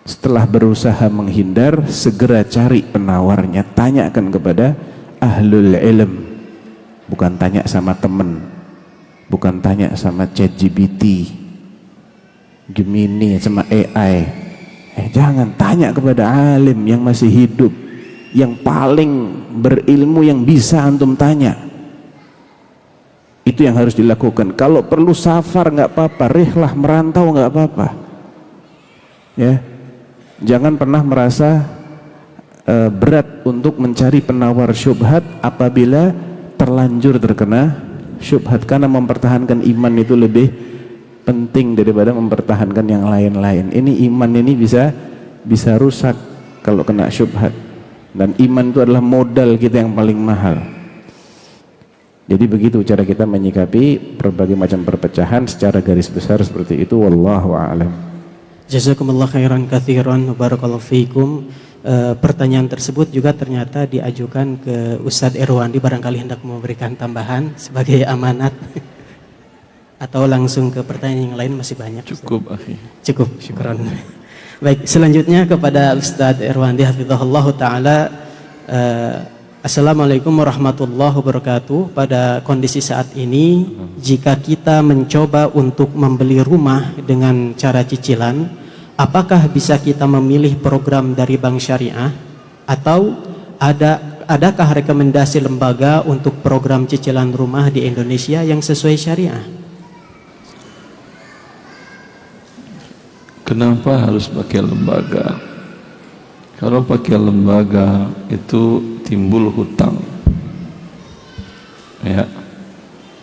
setelah berusaha menghindar, segera cari penawarnya, tanyakan kepada ahlul ilm, bukan tanya sama temen, bukan tanya sama ChatGPT, Gemini, sama AI. Jangan, tanya kepada alim yang masih hidup, yang paling berilmu, yang bisa antum tanya. Itu yang harus dilakukan. Kalau perlu safar nggak apa-apa, rihlah, merantau nggak apa-apa, ya. Jangan pernah merasa berat untuk mencari penawar syubhat apabila terlanjur terkena syubhat, karena mempertahankan iman itu lebih penting daripada mempertahankan yang lain-lain. Ini iman ini bisa rusak kalau kena syubhat, dan iman itu adalah modal kita yang paling mahal. Jadi begitu cara kita menyikapi berbagai macam perpecahan secara garis besar seperti itu. Wallahu a'lam. Jazakumullah khairan katsiran, barakallahu fiikum. Pertanyaan tersebut juga ternyata diajukan ke Ustadz Irwandi, barangkali hendak memberikan tambahan sebagai amanat. Atau langsung ke pertanyaan yang lain, masih banyak. Cukup, akhi. Cukup, syukran. Baik, selanjutnya kepada Ustadz Irwandi hafizahullah taala. Assalamualaikum warahmatullahi wabarakatuh. Pada kondisi saat ini, jika kita mencoba untuk membeli rumah dengan cara cicilan, apakah bisa kita memilih program dari bank syariah, atau adakah rekomendasi lembaga untuk program cicilan rumah di Indonesia yang sesuai syariah? Kenapa harus pakai lembaga? Kalau pakai lembaga itu timbul hutang, ya.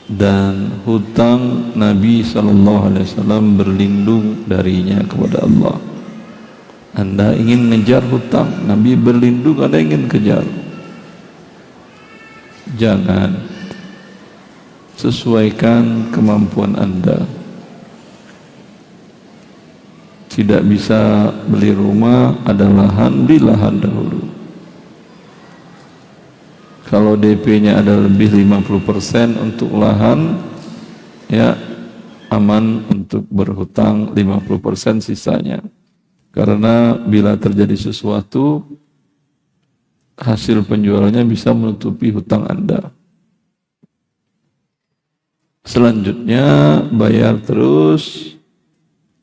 Dan hutang Nabi SAW berlindung darinya kepada Allah. Anda ingin ngejar hutang, Nabi berlindung, Anda ingin kejar. Jangan, sesuaikan kemampuan Anda. Tidak bisa beli rumah, ada lahan, beli lahan dahulu. Kalau DP-nya ada lebih 50% untuk lahan, ya aman untuk berhutang 50% sisanya. Karena bila terjadi sesuatu, hasil penjualannya bisa menutupi hutang Anda. Selanjutnya bayar terus,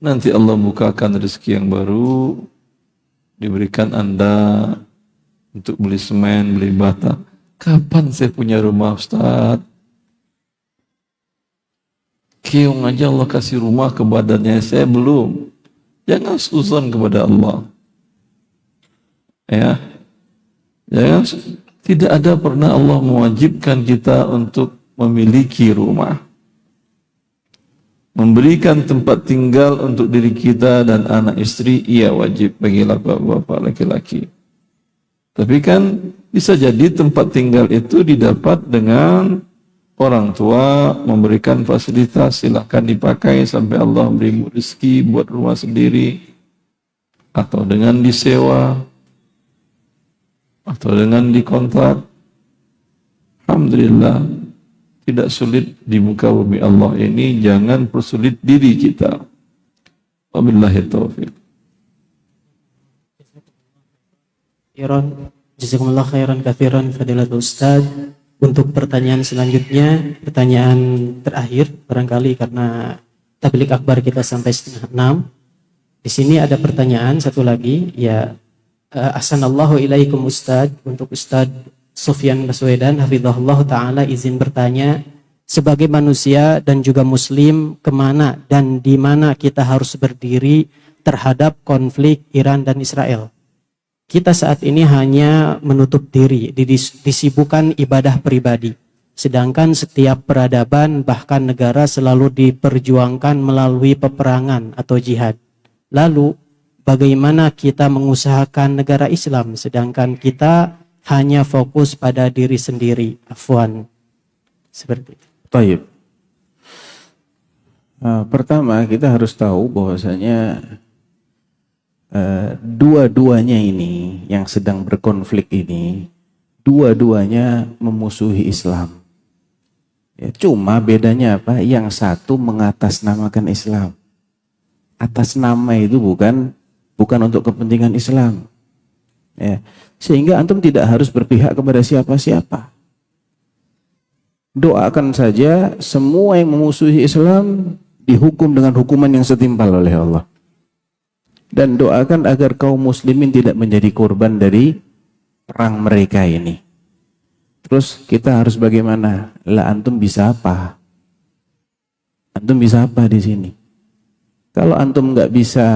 nanti Allah bukakan rezeki yang baru, diberikan Anda untuk beli semen, beli bata. Kapan saya punya rumah, Ustaz? Keong aja Allah kasih rumah ke badannya, saya belum. Jangan suzon kepada Allah. Ya, jangan. Tidak ada pernah Allah mewajibkan kita untuk memiliki rumah, memberikan tempat tinggal untuk diri kita dan anak istri. Iya, wajib bagi bapak-bapak laki-laki. Tapi kan bisa jadi tempat tinggal itu didapat dengan orang tua memberikan fasilitas, silahkan dipakai sampai Allah beri rezeki buat rumah sendiri, atau dengan disewa, atau dengan dikontrak. Alhamdulillah, tidak sulit di muka bumi Allah ini. Jangan persulit diri kita. Wabillahi taufiq. Jazakumullah khairan katsiran fadilatul Ustaz. Untuk pertanyaan selanjutnya, pertanyaan terakhir barangkali karena tablik akbar kita sampai 5:30. Di sini ada pertanyaan satu lagi, ya, ahsanallahu ilaikum Ustaz, untuk Ustaz Sufyan Baswedan hafizahullah taala, izin bertanya, sebagai manusia dan juga muslim, kemana dan di mana kita harus berdiri terhadap konflik Iran dan Israel? Kita saat ini hanya menutup diri, disibukkan ibadah pribadi. Sedangkan setiap peradaban bahkan negara selalu diperjuangkan melalui peperangan atau jihad. Lalu bagaimana kita mengusahakan negara Islam sedangkan kita hanya fokus pada diri sendiri? Afwan. Seperti itu. Baik. Pertama kita harus tahu bahwasanya dua-duanya ini yang sedang berkonflik ini, dua-duanya memusuhi Islam. Ya, cuma bedanya apa? Yang satu mengatasnamakan Islam. Atas nama itu bukan untuk kepentingan Islam. Ya, sehingga antum tidak harus berpihak kepada siapa-siapa. Doakan saja semua yang memusuhi Islam dihukum dengan hukuman yang setimpal oleh Allah. Dan doakan agar kaum muslimin tidak menjadi korban dari perang mereka ini. Terus kita harus bagaimana? Lah antum bisa apa? Antum bisa apa di sini? Kalau antum nggak bisa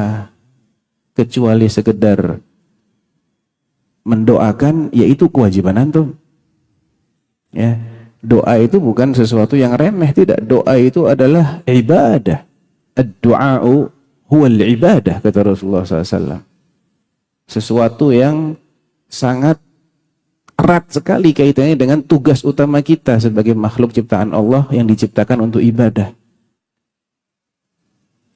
kecuali sekedar mendoakan, yaitu kewajiban antum. Ya, doa itu bukan sesuatu yang remeh, tidak. Doa itu adalah ibadah. Ad-du'a'u huwal ibadah, kata Rasulullah SAW. Sesuatu yang sangat erat sekali kaitannya dengan tugas utama kita sebagai makhluk ciptaan Allah yang diciptakan untuk ibadah.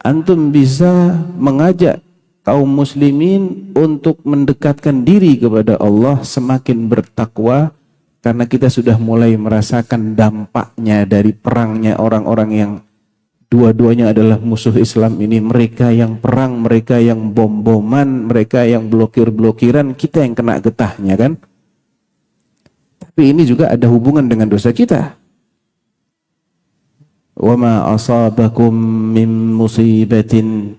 Antum bisa mengajak kaum muslimin untuk mendekatkan diri kepada Allah, semakin bertakwa, karena kita sudah mulai merasakan dampaknya dari perangnya orang-orang yang dua-duanya adalah musuh Islam ini. Mereka yang perang, mereka yang bom-boman, mereka yang blokir-blokiran, kita yang kena getahnya kan. Tapi ini juga ada hubungan dengan dosa kita. Wa ma asabakum min musibatin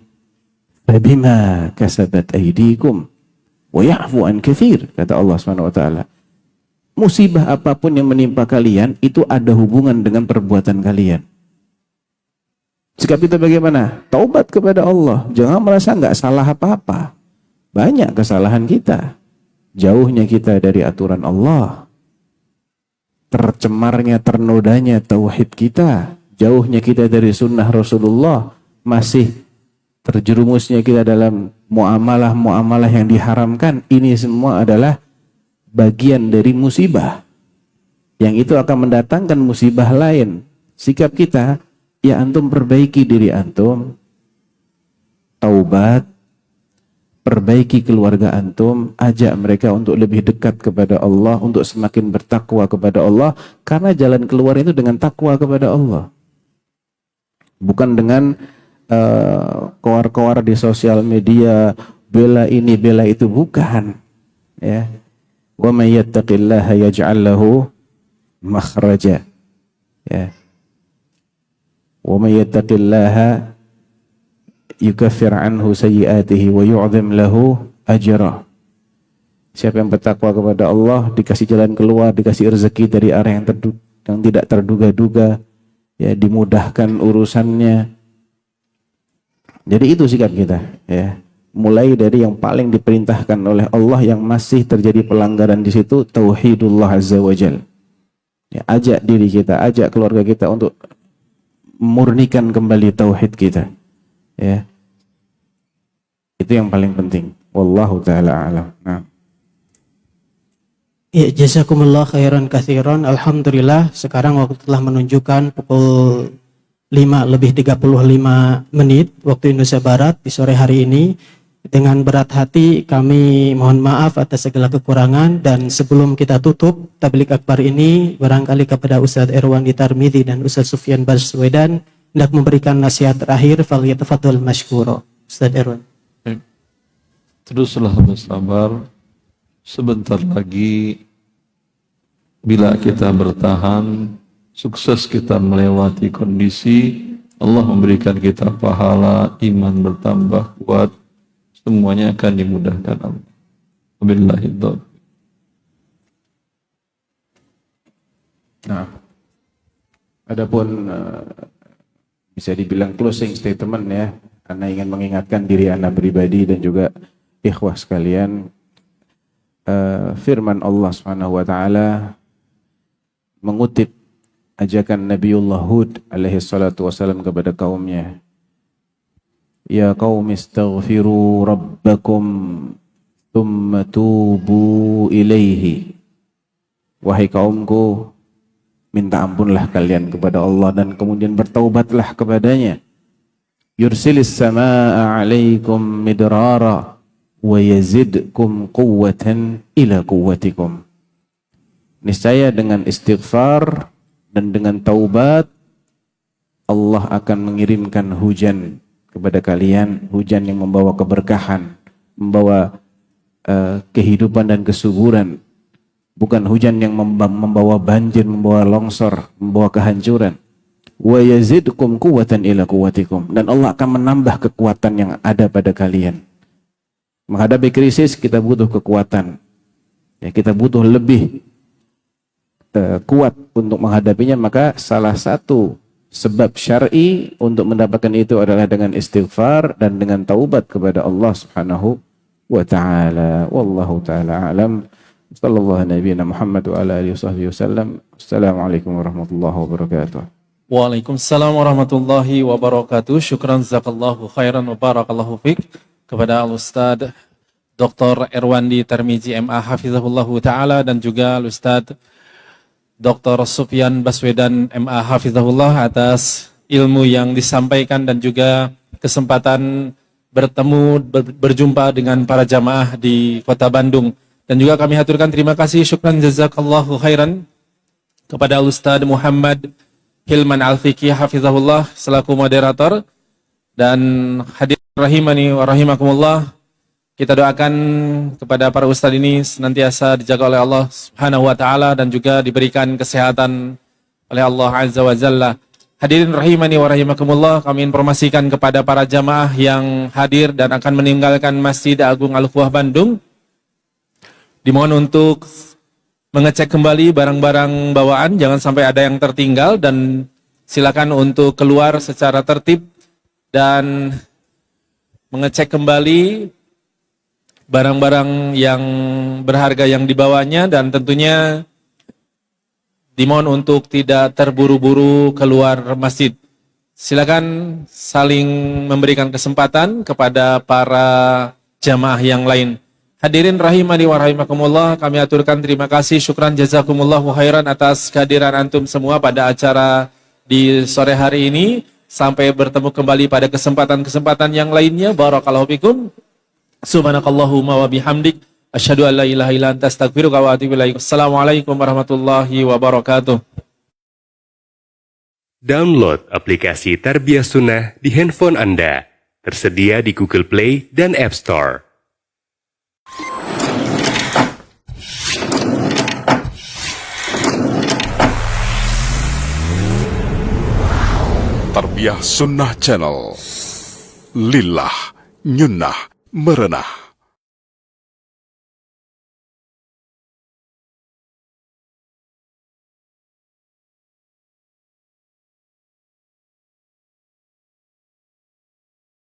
fabima kasabat aydikum wa ya'fu an katsir, kata Allah Subhanahu wa taala. Musibah apapun yang menimpa kalian itu ada hubungan dengan perbuatan kalian. Sikap kita bagaimana? Taubat kepada Allah. Jangan merasa nggak salah apa-apa. Banyak kesalahan kita. Jauhnya kita dari aturan Allah. Tercemarnya, ternodanya tauhid kita. Jauhnya kita dari sunnah Rasulullah. Masih terjerumusnya kita dalam muamalah-muamalah yang diharamkan. Ini semua adalah bagian dari musibah. Yang itu akan mendatangkan musibah lain. Sikap kita, ya antum perbaiki diri antum, taubat, perbaiki keluarga antum, ajak mereka untuk lebih dekat kepada Allah, untuk semakin bertakwa kepada Allah, karena jalan keluar itu dengan takwa kepada Allah. Bukan dengan koar-koar di sosial media, bela ini, bela itu, bukan. Ya. Wa may yattaqillaha yaj'al lahu makhraja. Ya. Wa may yattaqillaha yukaffir anhu sayyi'atihi wa yu'dhim lahu ajra. Siapa yang bertakwa kepada Allah dikasih jalan keluar, dikasih rezeki dari arah yang tidak terduga-duga, ya, dimudahkan urusannya. Jadi itu sikap kita, ya. Mulai dari yang paling diperintahkan oleh Allah yang masih terjadi pelanggaran di situ, tauhidullah azza wajal. Ya, ajak diri kita, ajak keluarga kita untuk murnikan kembali tauhid kita. Ya. Itu yang paling penting. Wallahu taala a'lam. Nah. Ya, jazakumullah khairan katsiran. Alhamdulillah, sekarang waktu telah menunjukkan pukul 5:35 waktu Indonesia Barat di sore hari ini. Dengan berat hati kami mohon maaf atas segala kekurangan, dan sebelum kita tutup tabligh akbar ini, barangkali kepada Ustadz Irwandi Tarmizi dan Ustadz Sufyan Baswedan hendak memberikan nasihat terakhir. Falyatafadhal mashkura. Ustadz Irwan. Teruslah bersabar. Sebentar lagi, bila kita bertahan, sukses kita melewati kondisi, Allah memberikan kita pahala, iman bertambah kuat, semuanya akan dimudahkan Allah. Wabillahi taufiq. Nah, adapun bisa dibilang closing statement, ya, karena ingin mengingatkan diri Anda pribadi dan juga ikhwah sekalian. Firman Allah Subhanahu wa taala mengutip ajakan Nabiullah Hud alaihi salatu wasalam kepada kaumnya. Ya qaumi istaghfiru rabbakum thumma tubu ilaihi. Wahai kaumku, minta ampunlah kalian kepada Allah dan kemudian bertaubatlah kepadanya. Yursilis samaa alaikum midrara wa yazidkum quwwatan ila quwwatikum. Niscaya dengan istighfar dan dengan taubat, Allah akan mengirimkan hujan kepada kalian, hujan yang membawa keberkahan, membawa kehidupan dan kesuburan, bukan hujan yang membawa banjir, membawa longsor, membawa kehancuran. Wa yazidkum quwwatan ila quwwatikum, dan Allah akan menambah kekuatan yang ada pada kalian. Menghadapi krisis kita butuh kekuatan, ya, kita butuh lebih kuat untuk menghadapinya. Maka salah satu sebab syar'i untuk mendapatkan itu adalah dengan istighfar dan dengan taubat kepada Allah Subhanahu wa taala. Wallahu taala alam. Sallallahu nabiyana Muhammad wa ala alihi wasallam. Assalamualaikum warahmatullahi wabarakatuh. Waalaikumsalam warahmatullahi wabarakatuh. Syukran jazakallahu khairan wa barakallahu fiik kepada Al-Ustadz Dr. Irwandi Tarmizi MA Hafizahullahu Ta'ala dan juga Al-Ustadz Dr. Sufyan Baswedan MA Hafizahullah atas ilmu yang disampaikan dan juga kesempatan bertemu, berjumpa dengan para jamaah di Kota Bandung. Dan juga kami haturkan terima kasih, syukran jazakallahu khairan kepada Al-Ustadz Muhammad Hilman Al-Fiqih Hafizahullah selaku moderator. Dan hadir rahimani wa rahimakumullah, kita doakan kepada para ustadz ini senantiasa dijaga oleh Allah Subhanahu wa taala dan juga diberikan kesehatan oleh Allah Azza wa Jalla. Hadirin rahimani wa rahimakumullah, kami informasikan kepada para jamaah yang hadir dan akan meninggalkan Masjid Agung Al-Quwah Bandung, dimohon untuk mengecek kembali barang-barang bawaan, jangan sampai ada yang tertinggal, dan silakan untuk keluar secara tertib dan mengecek kembali barang-barang yang berharga yang dibawanya, dan tentunya dimohon untuk tidak terburu-buru keluar masjid. Silakan saling memberikan kesempatan kepada para jamaah yang lain. Hadirin rahimani wa rahimakumullah, kami aturkan terima kasih, syukran jazakumullahu khairan atas kehadiran antum semua pada acara di sore hari ini. Sampai bertemu kembali pada kesempatan-kesempatan yang lainnya. Barakallahu fikum. Subhanakallahumma wa bihamdik. Asyhadu an la ilaha illa anta astaghfiruka wa atubu ilaik. Assalamualaikum warahmatullahi wabarakatuh. Download aplikasi Tarbiyah Sunnah di handphone Anda. Tersedia di Google Play dan App Store. Tarbiyah Sunnah Channel. Lillah Nyunnah Merenah.